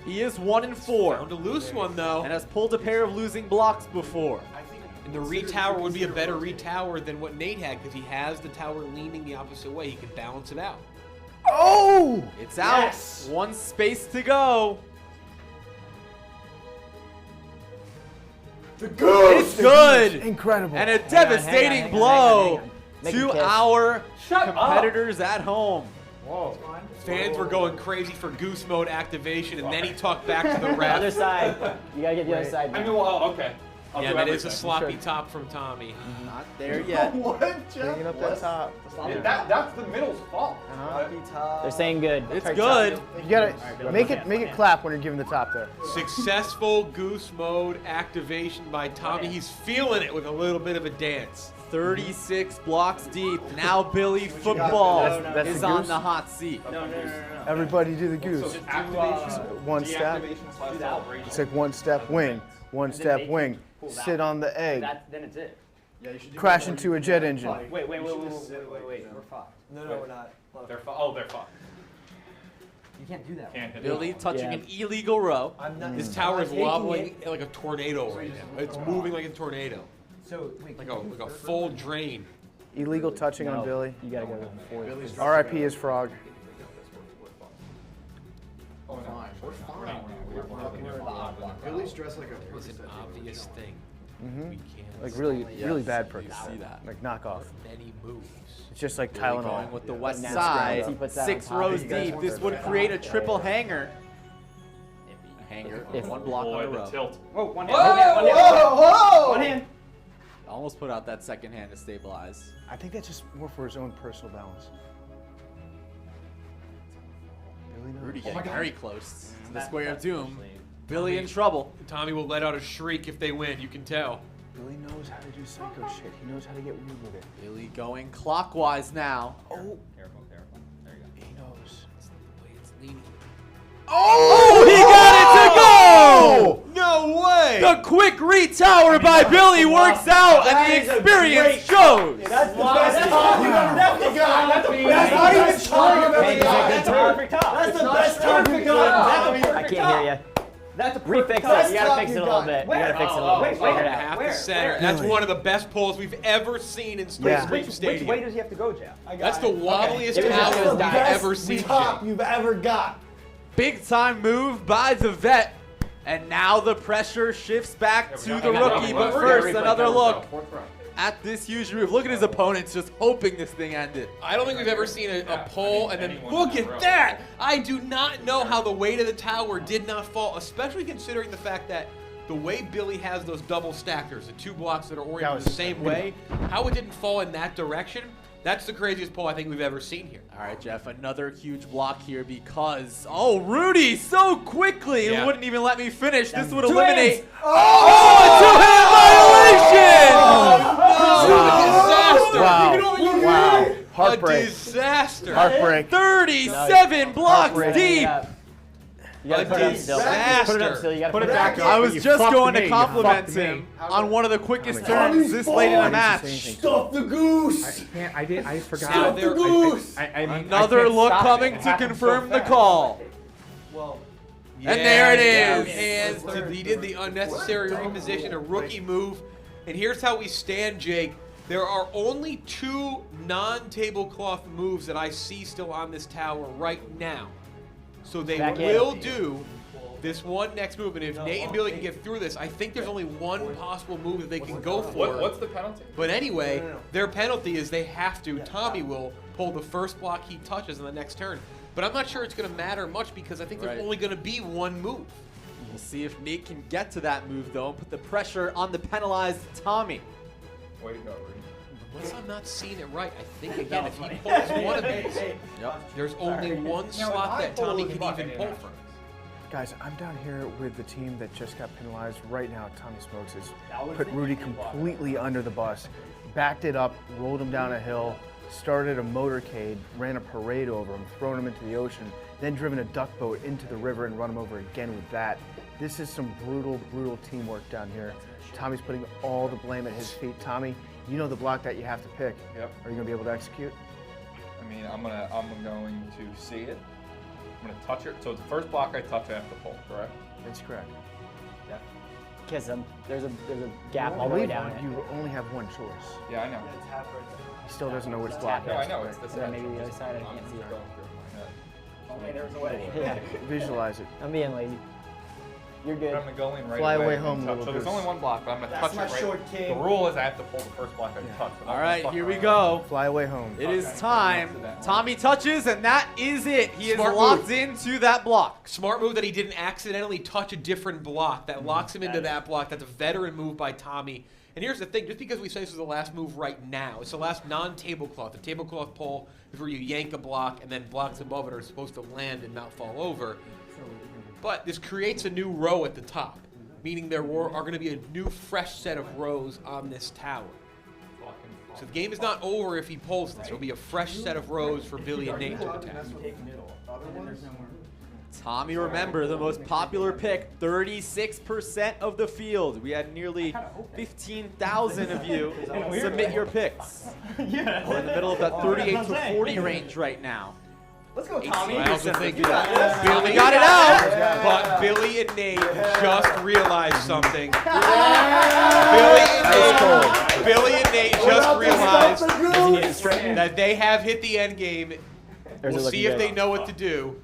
He is 1 and 4 found a loose one though. and has pulled a pair of losing blocks before. And the retower would be a better retower than what Nate had because he has the tower leaning the opposite way. He can balance it out. Oh! It's out. Yes. 1 space to go. The goose. It's good. Incredible. And a devastating blow Make him to kiss. our Shut up. competitors at home. Fans were going crazy for goose mode activation, and then he talked back to the Other ref. side. You gotta get the other side. I now. mean, well, okay. I'll Yeah, do that is a everything. sloppy top from Tommy. Not there yet. What, Jeff? Bringing up that top. That's the middle's fault. They're saying good. It's good. You gotta make it clap when you're giving the top there. Successful goose mode activation by Tommy. He's feeling it with a little bit of a dance. 36 blocks deep. Now Billy Football That's is the on goose? the hot seat. Everybody do the goose. Activation, One step. deactivation/celebration. It's like one step wing, one step wing. Sit on the egg. Then it's it. Crash into a jet engine. Wait. We're fucked. No, we're not. Look, They're fucked. You can't do that. Can't hit Billy it. touching Yeah. an illegal row. I'm not. This tower is I'm not taking wobbling it. like a tornado right now. It's moving like a tornado. So wait. Like a full drain. Illegal touching on Billy. You gotta go with 4. R.I.P. his frog. Billy's dressed like a It's an obvious thing. We can't Like really bad for You see that. like knockoff. many moves. It's just like Billy Tylenol. going with the west now side. he puts that 6 on top. rows You guys deep. want This that would back. create a triple hanger. A hanger. If- One block Boy, on the the row. tilt. Whoa, one hand. One hand. Almost put out that second hand to stabilize. I think that's just more for his own personal balance. Billy knows. Rudy getting very close to the square of doom. Billy in trouble. Tommy will let out a shriek if they win. You can tell. Billy knows how to do psycho shit. He knows how to get weird with it. Billy going clockwise now. Careful. There you go. He knows. The way it's leaning. Oh, he got it to go! The quick retower by Billy works out, and the experience shows. That's the best top you've ever got. That's not even top. That's a perfect top. That's the best top you've got. I can't hear you. That's a Refix it. Best You gotta top fix it a you little got. bit. You Where? gotta fix it a little bit. Wait, Figure it out. Half Where? the center. Where? That's one of the best pulls we've ever seen in Stool Stream Which Stadium. way does he have to go, Jeff? That's the wobbliest Give it tower just we've a ever seen. top Jake. you've ever got. Big time move by the vet. And now the pressure shifts back to the rookie. But first, another look at this huge move. Look at his opponents just hoping this thing ended. I don't think we've ever seen a pull, and then look at that! I do not know how the weight of the tower did not fall, especially considering the fact that the way Billy has those double stackers, the 2 blocks that are oriented the same way, how it didn't fall in that direction, that's the craziest pull I think we've ever seen here. All right, Jeff, another huge block here because, oh, Rudy so quickly Yeah. wouldn't even let me finish. This would eliminate. Oh, a two-hit violation! Wow. A Heartbreak. disaster! Heartbreak. 37 blocks Heartbreak. deep. You gotta A put it up still. disaster. Put it up still. You gotta Put put it it back up. up. I was You just fucked going me. to You compliment fucked me. him on one of the quickest Tommy's turns this late in the balls. match. Stuff the goose. I forgot. Now Stuff the there- goose. I mean, Another I can't look stop coming it. It to happened confirm so the fast. call. And there it is. Hands. He did the unnecessary reposition, a rookie move. And here's how we stand, Jake. There are only 2 non-tablecloth moves that I see still on this tower right now. So they Back in. will do this one next move. And if Nate and Billy can get through this, I think there's only one possible move that they can go for. What's the penalty? But anyway, their penalty is they have to, Tommy will pull the first block he touches in the next turn. But I'm not sure it's going to matter much because I think there's Right. only going to be one move. We'll see if Nate can get to that move, though, and put the pressure on the penalized Tommy. Way to go, Rudy. Unless I'm not seeing it right, I think, again, if he pulls one of these, there's only one slot that Tommy can even pull from. Guys, I'm down here with the team that just got penalized. Right now, Tommy Smokes has put Rudy completely under the bus, backed it up, rolled him down a hill, started a motorcade, ran a parade over him, thrown him into the ocean, then driven a duck boat into the river and run him over again with that. This is some brutal, brutal teamwork down here. Tommy's putting all the blame at his feet. Tommy, you know the block that you have to pick. Yep. Are you going to be able to execute? I mean, I'm going to see it. I'm gonna touch it. So the first block I touch, I have to pull, correct? That's correct. Kiss him. There's a gap I all the way believe down here. you only have one choice. Yeah, I know. He still doesn't know which block. No, I know. It's this And then edge. maybe the other side. I I'm can't just see it. going through my head. Okay, there's a way. Yeah, Visualize it. I'm being lazy. You're But good. I'm gonna go in right Fly away away and home, touch. little So there's goose. only one block, but I'm gonna That's touch my it right. short king. The rule is I have to pull the first block I touch. but I'm All gonna right, fuck here we around. go. Fly away home. It is Okay. time. After that one. Tommy touches, and that is it. He is Smart locked move. into that block. Smart move that he didn't accidentally touch a different block. That locks him into that block. That's a veteran move by Tommy. And here's the thing, just because we say this is the last move right now, it's the last non-tablecloth. The tablecloth pull is where you yank a block and then blocks above it are supposed to land and not fall over. But this creates a new row at the top, meaning there are going to be a new fresh set of rows on this tower. So the game is not over if he pulls this. There'll be a fresh set of rows for Billy and Nate to attack. Tommy, remember, the most popular pick, 36% of the field. We had nearly 15,000 of you submit your picks. We're in the middle of that 38 to 40 range right now. Let's go, Tommy. I also think Billy Billy got it out. But Billy and Nate just realized something. Billy and Nate just realized that they have hit the end game. There's We'll a see looking if good. they know what to do.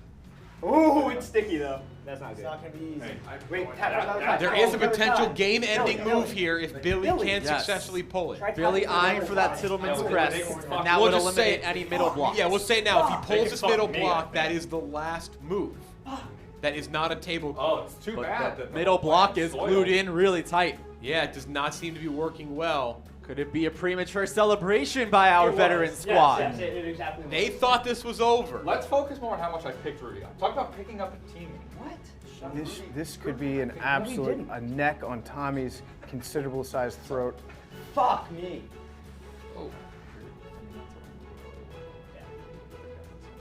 Ooh, it's sticky though. That's not It's good. not gonna be easy. Wait, tap another time. There is a potential game-ending move here if Billy can Yes. successfully pull it. Billy eyeing for that Tittleman's crest, and that We'll would just say- eliminate any middle block. Yeah, we'll say now, if he pulls this fuck middle me block, up, that man. is the last move. That is not a tablecloth. Oh, it's too But bad. the that middle block is soil. glued in really tight. Yeah, it does not seem to be working well. Could it be a premature celebration by our veteran squad? Yes, it exactly They thought this was over. Let's focus more on how much I picked Rudy up. Talk about picking up a teammate. This could be an absolute a neck on Tommy's considerable sized throat. Fuck me.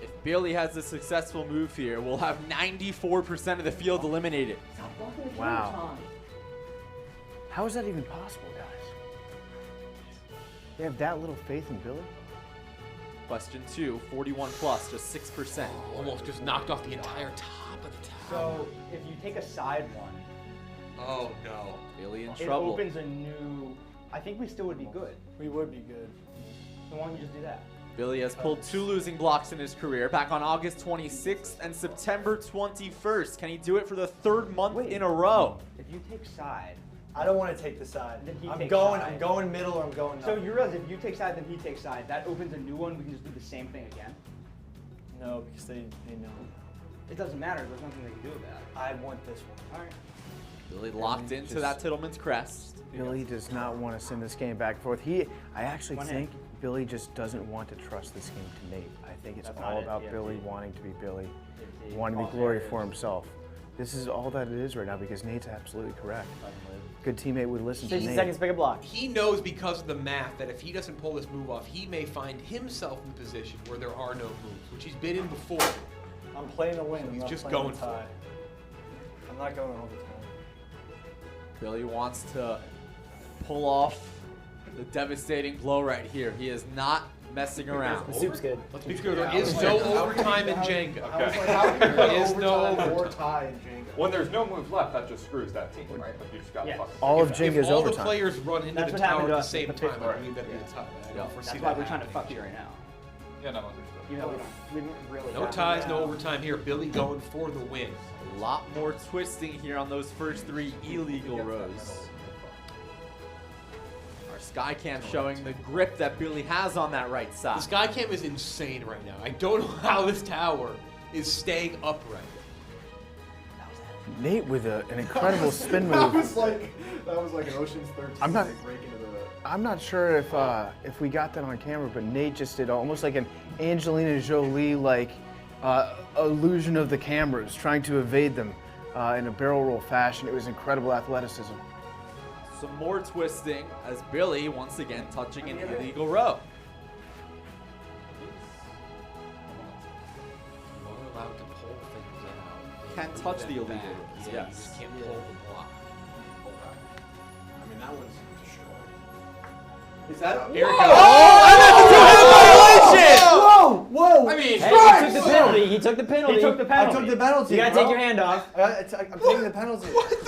If Billy has a successful move here, we'll have 94% of the field eliminated. Wow. How is that even possible, guys? They have that little faith in Billy? Question 2, 41 plus, just 6%. Almost just knocked off the entire top of the tower. So if you take a side one, Oh no. Billy in it trouble. opens a new. I think we still would be good. We would be good. So why don't you just do that? Billy has pulled 2 losing blocks in his career, back on August 26th and September 21st. Can he do it for the 3rd month in a row? If you take side, I don't want to take the side. Then he I'm takes going. side. I'm going middle, or I'm going. so up. you realize if you take side, then he takes side. That opens a new one. We can just do the same thing again. No, because they know. It doesn't matter. There's nothing they can do about it. I want this one. All right. Billy locked into that Tittleman's crest. Billy does not want to send this game back and forth. I actually think Billy just doesn't want to trust this game to Nate. I think it's That's all not it. about Yeah, Billy yeah. wanting to be Billy, Yeah. wanting to be glory for himself. This is all that it is right now because Nate's absolutely correct. Good teammate would listen to 60 Nate. seconds, pick a block. He knows because of the math that if he doesn't pull this move off, he may find himself in a position where there are no moves, which he's been in before. I'm playing to win. I'm He's not just playing going to for tie. it. I'm not going all the time. Billy wants to pull off the devastating blow right here. He is not messing around. The soup's good. Let's be clear, there is no overtime in Jenga. There is no overtime. tie in Jenga. When there's no moves left, that just screws that team, right? Like you just got Yes. fucking. All of If Jenga's all the overtime. players run into That's the what happened tower to at the us same with the time, I Pittsburgh. believe that'd be a tie. I don't foresee That's why that we're trying to happening. fuck you right now. Yeah, no, understood. You know, we don't really. No have ties, to- no overtime here. Billy going for the win. A lot more twisting here on those first 3 illegal rows. Our sky cam showing the grip that Billy has on that right side. The sky cam is insane right now. I don't know how this tower is staying upright. Nate with an incredible spin That move. was like an Ocean's 13. I'm not- break into the. I'm not sure if we got that on camera, but Nate just did almost like an Angelina Jolie illusion of the cameras, trying to evade them in a barrel roll fashion. It was incredible athleticism. Some more twisting as Billy once again touching an illegal row. You're only allowed to pull things out. Can't touch the illegal back. rows, Yeah, yes. you just can't pull the block. I mean, that one's destroyed. Is that? Here it Whoa! Whoa! I mean, Hey, he took the penalty. He took the penalty. He took the penalty. I took the penalty. You gotta bro. take your hand off. I'm taking the penalty. What is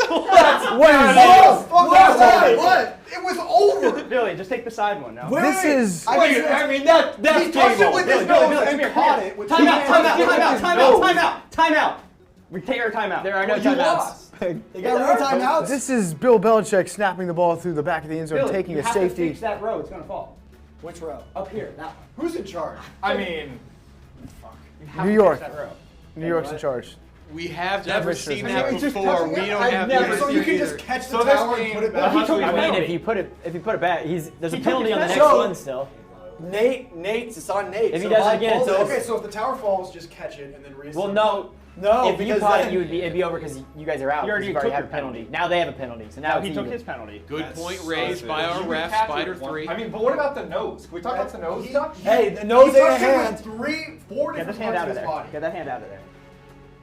What? It was over. Billy, just take the side one now. this? Is I mean, that's He touched it with his nose and caught it with Time two out, hands. time out, With time out, his time nose. out, time out, time out. We take our timeout. There are no You timeouts. lost. They got no timeouts. this is Bill Belichick snapping the ball through the back of the end zone, Billy, taking you a have safety. to fix that row. It's gonna fall. Which row? Up here, that one. Who's in charge? I mean, You have New to York. fix that row. New York's in charge. We have never Commissioner's seen in that charge. He's just before. touching We it. don't I've have never- the So you can either. just catch the So this tower and game- put it Well, back. he took I the mean, penalty. if you put it back, there's a He took penalty his on the next penalty. one still. It's on Nate. If he So does it I again, pulled it's over. Okay, so if the tower falls, just catch it and then reset. Well, no. No, If you because caught then- it, it'd be over because you guys are out. You already You've already took had a your penalty. penalty. Now they have a penalty. So now He it's took even. his penalty. Good That's point so raised good. by our you ref, catch Spider it one- 3. I mean, but what about the nose? Can we talk about the nose touch? Hey, the nose He ain't a touched it with hand. 4 Get this different hand parts out of of his there. body. Get that hand out of there.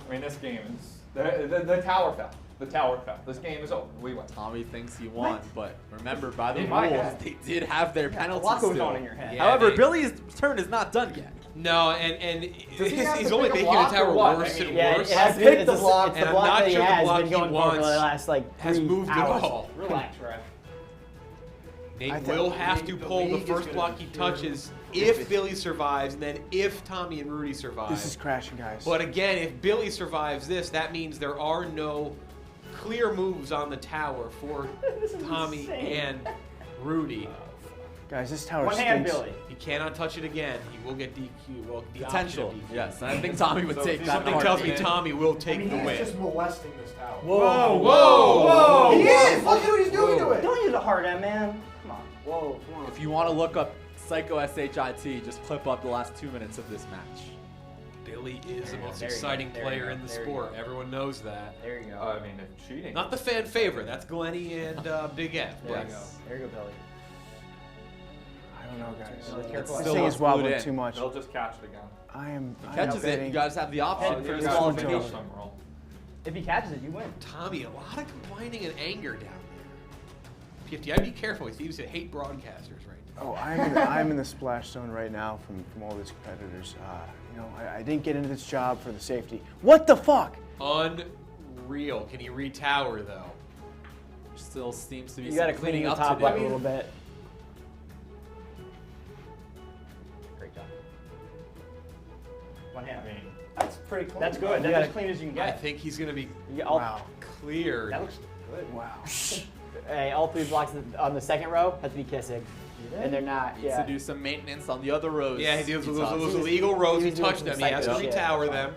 I mean, this game is the tower fell. The tower fell. This game is over. We win. Tommy thinks he won, but remember, by the In my rules, head. they did have their A penalty lot goes still. on in your head. Yeah, However, they- Billy's turn is not done yet. No, and Does he have he's to only pick a making the block or tower what? worse I mean, and Yeah, worse. it has I been, picked it's the the block, It's and the I'm block not that he sure the has block been he going for the wants last like has 3 moved at hours. all. Relax, ref. Nate will have to pull the first block he touches if Billy survives, and then if Tommy and Rudy survive. This is crashing, guys. But again, if Billy survives this, that means there are no clear moves on the tower for Tommy and Rudy. Guys, this tower One hand, stinks. Billy. He cannot touch it again. He will get DQ. Well, the Potential, option of DQ. yes. And I think Tommy would So take if that. Something hard tells me hit. Tommy will I take mean, the he's win. just molesting this tower. Whoa! Whoa! He is! Look at what he's doing to it! Don't use a hard M, man. Come on. Whoa, come on. If you want to look up Psycho SHIT, just clip up the last 2 minutes of this match. Billy is the most There you go, exciting there you player go, in the there you sport. go. Everyone knows that. There you go. I mean, if cheating. Not the fan favorite. That's Glenny and Big F. There you but- go. There you go, Billy. I don't know, guys. Billy, It's careful. This still thing looks is wobbling glued in. too much. They'll just catch it again. I am Catches it, you betting. guys have the option Oh, for yeah, disqualification. Roll. If he catches it, you win. Tommy, a lot of complaining and anger down there. PFT. I'd be careful. He seems to hate broadcasters right now. Oh, I'm in the splash zone right now from all these competitors. I didn't get into this job for the safety. What the fuck? Unreal. Can he retower though? Still seems to be You got to some clean cleaning the up top to up a do. little bit. Great job. One hand. That's pretty clean. That's good. That's as clean as you can I get. think he's gonna be Wow. cleared. That looks good. Wow. Hey, all 3 blocks on the second row have to be kissing. And they're not. Needs to do some maintenance on the other rows. Yeah, he deals with those touched. illegal rows. He He's doing touched some them. He has to psycho shit. retower them.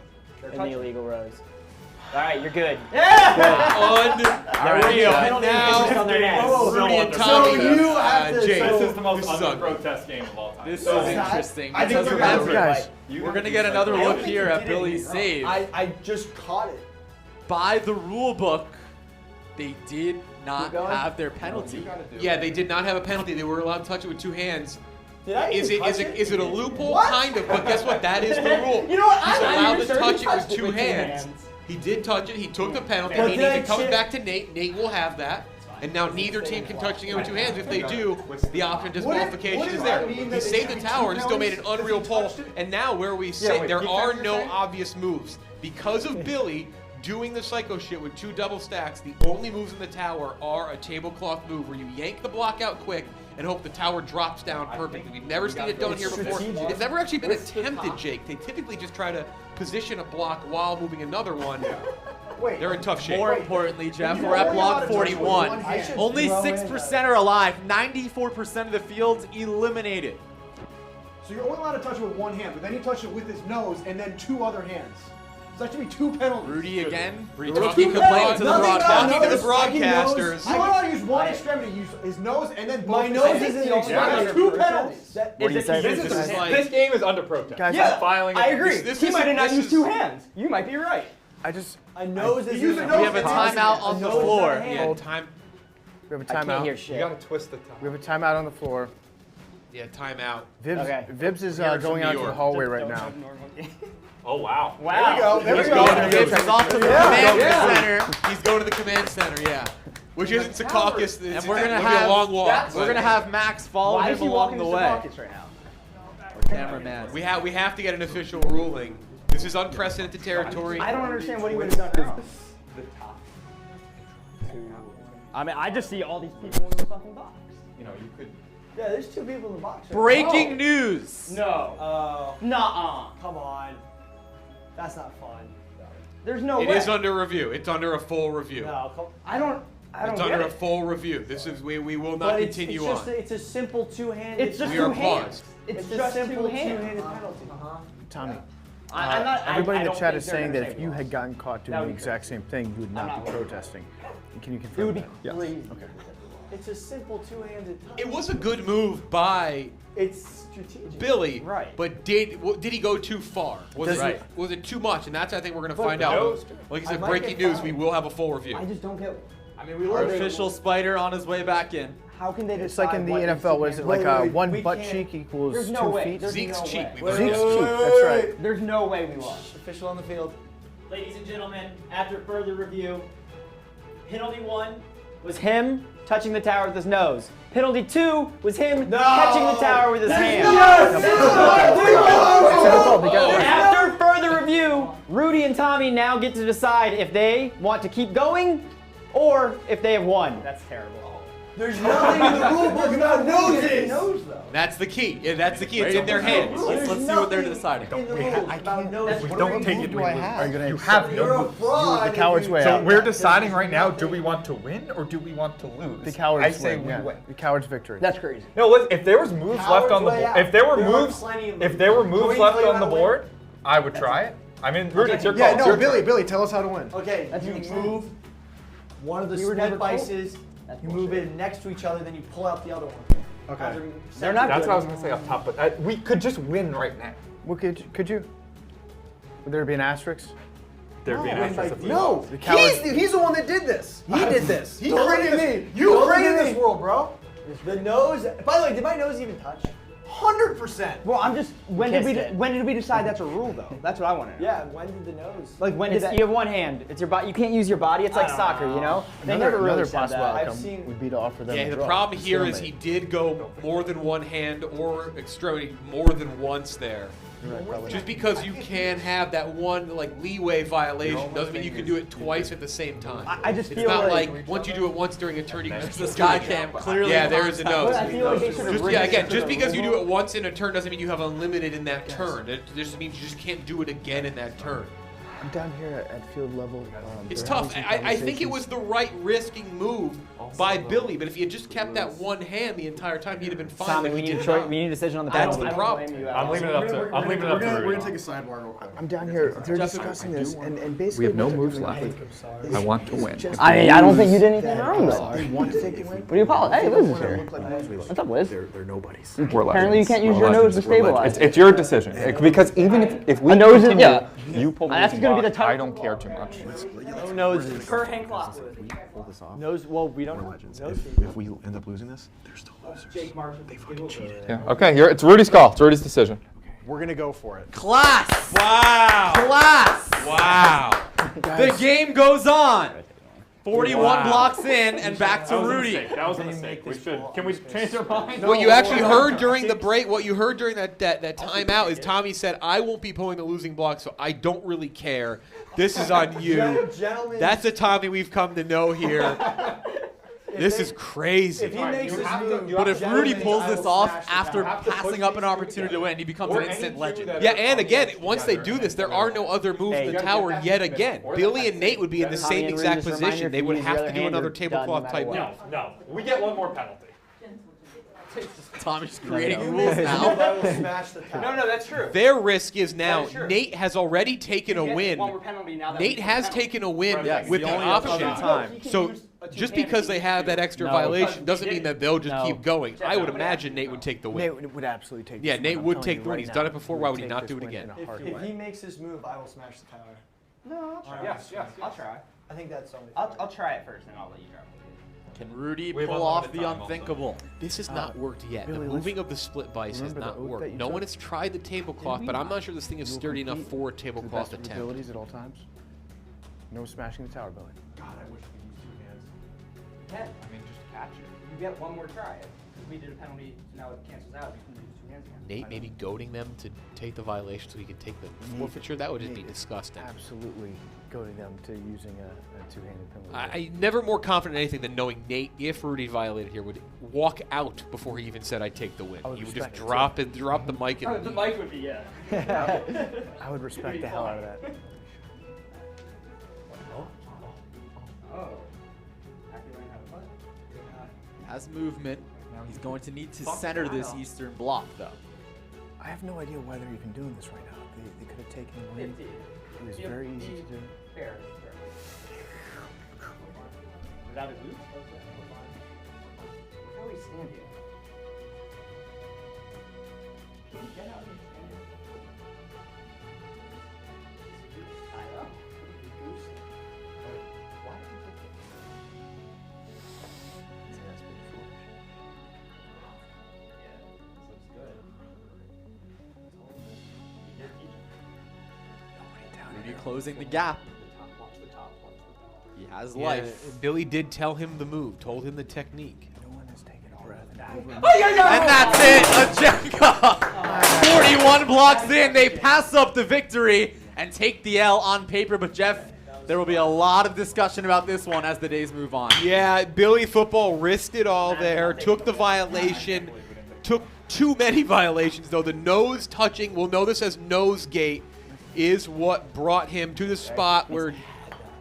In the illegal rows. All right, you're good. Unreal. And Just on their now, necks. Rudy and So Tommy. you have to- Jake. This is the most This is under ugly. protest game of all time. This is not- interesting. I think Because we're gonna- remember, Guys, we're going to get another look here at Billy's save. I just caught it. By the rule book, they did not going? have their penalty. Yeah, they did not have a penalty. They were allowed to touch it with 2 hands. Did I Is even it touch is it a loophole? What? Kind of, but guess what? That is the rule. You know what? He's I'm allowed to sure he touch it with touched it 2 with two hands. hands. He did touch it. He took the penalty. But He did I needs to come chip- back to Nate. Nate will have that. And now neither team can touch it with 2 hands. If they do, the option of disqualification wouldn't is there. that mean He that saved it the should be tower and still made an penalties unreal if he pull. touched it? And now where we sit, wait, there keep are that no saying? obvious moves. Because of Billy doing the psycho shit with 2 double stacks, the only moves in the tower are a tablecloth move where you yank the block out quick and hope the tower drops down perfectly. We've never seen it done here before. It's never actually been attempted, Jake. They typically just try to position a block while moving another one. Wait. They're in tough shape. More importantly, Jeff, You're we're at only block allowed to touch with 41. one hand. Only Throw in 6% are alive. 94% of the field's eliminated. So you're only allowed to touch it with one hand, but then you touch it with his nose and then 2 other hands. So that should be 2 penalties. Rudy again. Talking Talking to complaint to the Nothing about broadcast. Talking to the nose, I can broadcasters. You're allowed to use one extremity, use his nose and then both My his nose hands. isn't the only Yeah, one that's under 2 protest. penalties. What do you This say? is- This is like This game is under protest. Guys, Yeah, Filing I it. agree. This He is- might have not this used is- 2 hands. You might be right. A nose is use a a nose We have a timeout on the floor. Yeah, time. we have a I can't hear timeout. shit. You gotta twist the top. We have a timeout on the floor. Yeah, timeout. Vibs, Okay. Vibs is Here from going New out to the York. hallway right now. Oh wow. Wow. There we He's go. going to Gibbs is off to the command center. He's going to the command center, yeah. Which isn't Secaucus. And we're gonna be have a long walk. We're gonna have Max follow Why him is he along walking the to way. Secaucus right now? Cameraman. We have to get an official ruling. This is unprecedented territory. I don't understand what he would have done wrong. I mean, I just see all these people in the fucking box. You know, you could. Yeah, there's 2 people in the box. Right Breaking news. No. Oh, Nuh-uh. come on. That's not fun. There's no It way. is under review. It's under a full review. No, come I don't It's get under a it. full review. This is we will not But continue it's just on. it's a simple 2-handed. It's just We are 2 hands. paused. It's a just simple 2 hands. 2-handed penalty. Tommy, I'm not, everybody I in the don't chat think is they're saying gonna that say if you we had lost. gotten caught That doing would the be exact same thing, you would I'm not not be worried. protesting. Can you It confirm would be that? crazy. Okay. It's a simple 2-handed touch. It was a good move by It's strategic. Billy, Right. but did he go too far? Was Right. was it too much? And that's I think we're gonna But find the out. nose- Like I I said, might breaking get news. We fined. will have a full review. I just don't get. I mean, we Our looked at official spider on his way back in. How can they decide? It's like in the what NFL, was it like Wait, one we butt can't- cheek equals There's 2 no way. feet? There's Zeke's no cheek. way. We Zeke's will- cheek, that's right. There's no way we lost. Official on the field. Ladies and gentlemen, after further review, penalty 1 was him touching the tower with his nose. Penalty 2 was him catching the tower with his hand. After further review, Rudy and Tommy now get to decide if they want to keep going or if they have won. That's terrible. There's nothing in the rule book about noses. Nose though. That's the key. Yeah, that's the key. It's in their hands. Let's see what they're deciding. In the rules about noses. Don't take it to Are you going You to have You're a fraud. the coward's way So out? we're deciding right now, do we want to win or do we want to lose? The coward's I say win, we yeah. win. The coward's victory. That's crazy. No, listen, if there was moves left on the Coward's way board, out. if there were There are moves, plenty of if there were moves. moves Don't left tell you on the how to board, I would try it. I mean, Rudy, it's your call. Yeah, It's no, your Billy, turn. Billy, tell us how to win. Okay, That you makes sense. move one of the We were split never told. vices. That's You move it next to each other, then you pull out the other one. Okay. They're not That's good. what I was going to say up top, but we could just win right now. What could you? Would there be an asterisk? There'd be an asterisk if we No, lost. The coward- he's the one that did this. He did this. He Don't created look at this. me. You Don't look created at this me. world, bro. The nose. By the way, did my nose even touch? 100%. Well, I'm just. When did Kissed we decide that's a rule though? That's what I want to know. Yeah, when did the nose? Like when did that? You have one hand. It's your body. You can't use your body. It's like soccer, you know. They never really Another said possible that. outcome would be to offer them. Yeah, a the draw. problem here is Stalemate. he did go more than one hand or extremity more than once there. Just because you can have that one like leeway violation doesn't mean you can do it twice at the same time. I just It's feel not like like once you do it once during a turn, you can just The sky cam clearly. Yeah, there is a nose. I feel like they should have Just because you do it once in a turn doesn't mean you have unlimited in that turn. It just means you just can't do it again in that turn. I'm down here at field level. It's they're tough. having some I think it conversations. was the right risking move by Billy, but if he had just kept that one hand the entire time, he'd have been fine. Tommy, but we he need a did choice. not. We need a decision on the That's penalty. the problem. I'm leaving it up to. I'm leaving it up to We're Rudy. gonna take a sidebar real quick. I'm down here. They're discussing this, and basically We have no what they're moves doing, left. hey, I want to win. it's just I mean, I don't think you did that, anything wrong though. They want to take the win. What do you apologize? Hey, Liz is here. Look like Liz. What's up, Liz? They're nobodies. We're Apparently, you legends. can't use We're your nose to legends. We're legends. stabilize. It's your decision. Because even if we A nose is- continue, yeah. you pull the That's losing gonna be the block, I title. don't care too much. No noses. Per hand clock. Pull this off. Nose. Well, we don't. Legends. Nose. If we end up losing this, they're still losers. They fucking cheated. Yeah. Okay, it's Rudy's call. It's Rudy's decision. We're gonna go for it. Class. Wow! Class. Wow! The game goes on. 41 blocks in and back to Rudy. That was a mistake. We should. Can we change our mind? What you actually heard during the break, what you heard during that timeout is Tommy said, "I won't be pulling the losing block, so I don't really care. This is on you." Gentlemen. That's the Tommy we've come to know here. This is crazy. If he makes this move, But if Rudy gentlemen, pulls I this will off smash the after tower. passing up an opportunity to win, he becomes an instant legend. Yeah, and again, once they do this, there are no other moves in the tower yet again. Billy and Nate would be in the Tommy same and Rudy, exact just a reminder, position. if They you would use have your to other do hand, another you're done no tablecloth type matter move. what. No. We get one more penalty. Tommy's creating rules now. I will smash the tower. No, that's true. Their risk is now That is true. Nate has already taken a win. Nate has taken a win Yes, with the the only other option. time. So just because they have that extra violation doesn't mean that they'll just No. keep going. I would imagine Nate would take the win. Nate would absolutely take. Yeah, this Nate win. I'm would telling take you the win. right He's now. done it before. Why would he take not this do it win again? in a If heartbeat. he makes this move, I will smash the tower. No, I'll try. Yes. I'll try. I think that's something. I'll try it first, and I'll let you drop it. Can Rudy We have pull off unlimited the time also. unthinkable? This has not worked yet. Billy, The moving of the split vice has remember the not oath that worked. you No took? one has tried the tablecloth, but I'm not sure this thing is You will sturdy enough compete for a to the tablecloth best of your attempt. abilities at all times. No smashing the tower, Billy. God, I wish we could use two hands. Ken, I mean, just catch it. you get one more try. If we did a penalty, now it cancels out. You can use two hands again. Nate maybe goading them to take the violation so he could take the forfeiture. That would just be Nate, disgusting. Absolutely goading them to using a two-handed penalty. I'm never more confident in anything than knowing Nate, if Rudy violated here, would walk out before he even said I'd take the win. I would He would just respect it, drop the mic and The leave. mic would be, yeah. I would respect the hell out of that. Oh. After you learn how to putt. Has movement. He's going to need to center this eastern block, though. I have no idea why they're even doing this right now. They could have taken the win. It was very easy to do. Fair. Without his boots? How do we stand here? Can you get out and stand here? I know. Goose. Why did you take it? Yeah, this looks good. Rudy closing the gap. He has life. Billy did tell him the move, told him the technique. No one has taken a breath. And that's it, a Jenga. 41 blocks in, they pass up the victory and take the L on paper. But Jeff, there will be a lot of discussion about this one as the days move on. Yeah, Billy Football risked it all there, took the violation, took too many violations, though. The nose touching, we'll know this as nose gate, is what brought him to the spot where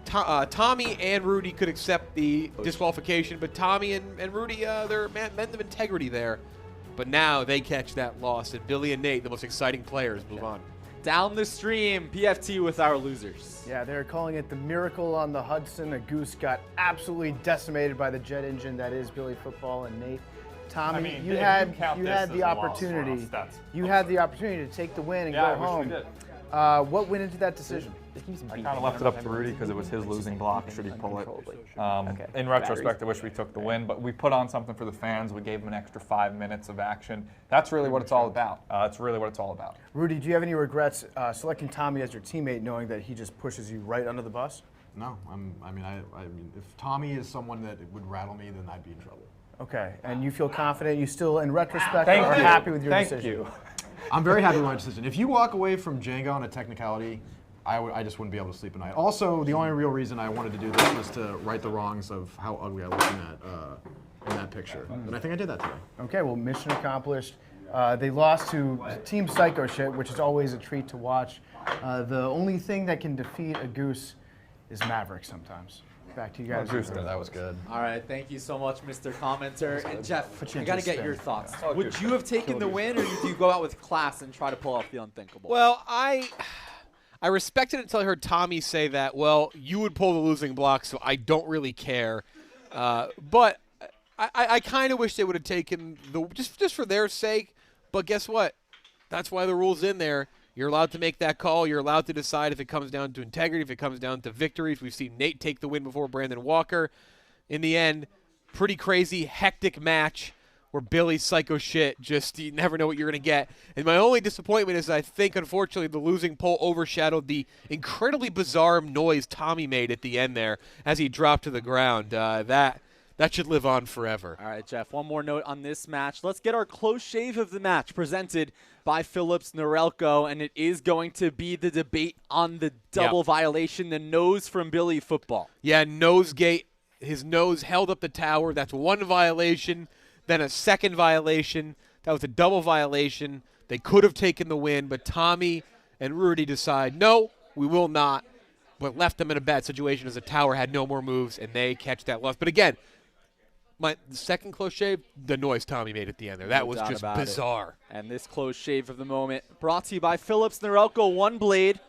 Tommy and Rudy could accept the disqualification, but Tommy and Rudy, they're men of integrity there. But now they catch that loss, and Billy and Nate, the most exciting players, move on. Down the stream, PFT with our losers. Yeah, they're calling it the miracle on the Hudson. A goose got absolutely decimated by the jet engine that is Billy Football and Nate. Tommy, I mean, you if had you count you this had as the a loss for opportunity. us, that's You had the opportunity to take the win and Yeah, go I home. wish we did. What went into that decision? I kind of left it up to Rudy because it was his losing block. Should he pull it? In retrospect, I wish we took the win, but we put on something for the fans. We gave them an extra 5 minutes of action. That's really what it's all about. That's really what it's all about. Rudy, do you have any regrets selecting Tommy as your teammate, knowing that he just pushes you right under the bus? No, I mean, if Tommy is someone that would rattle me, then I'd be in trouble. Okay, and you feel confident? You still, in retrospect, are happy with your decision? Thank you. I'm very happy with my decision. If you walk away from Jenga on a technicality, I just wouldn't be able to sleep at night. Also, the only real reason I wanted to do this was to right the wrongs of how ugly I looked in that picture. And I think I did that today. Okay, well, mission accomplished. They lost to Team Psycho Shit, which is always a treat to watch. The only thing that can defeat a goose is Maverick sometimes. Back to you guys. That was good. All right, thank you so much, Mr. Commenter. And Jeff, I got to get your thoughts. Oh, Would you have taken the win, or do you go out with class and try to pull off the unthinkable? Well, I respected it until I heard Tommy say that, well, you would pull the losing block, so I don't really care. But I kind of wish they would have taken the just for their sake. But guess what? That's why the rule's in there. You're allowed to make that call. You're allowed to decide if it comes down to integrity, if it comes down to victories. We've seen Nate take the win before Brandon Walker. In the end, pretty crazy, hectic match where Billy's psycho shit, just you never know what you're going to get. And my only disappointment is I think, unfortunately, the losing poll overshadowed the incredibly bizarre noise Tommy made at the end there as he dropped to the ground. That should live on forever. All right, Jeff, one more note on this match. Let's get our close shave of the match presented by Phillips Norelco, and it is going to be the debate on the double violation, the nose from Billy football. Yeah, nosegate. His nose held up the tower. That's one violation, then a second violation. That was a double violation. They could have taken the win, but Tommy and Rudy decide, no, we will not, but left them in a bad situation as the tower had no more moves, and they catch that loss. But again, the second close shave, the noise Tommy made at the end there. That was just bizarre. And this close shave of the moment brought to you by Phillips Norelco One Blade,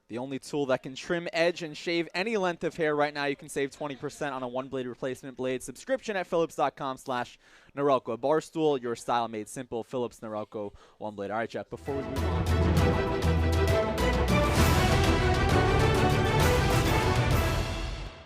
the only tool that can trim, edge, and shave any length of hair. Right now, you can save 20% on a one-blade replacement blade subscription at phillips.com/Norelco. Barstool, your style made simple. Phillips Norelco One Blade. All right, Jeff, before we move on.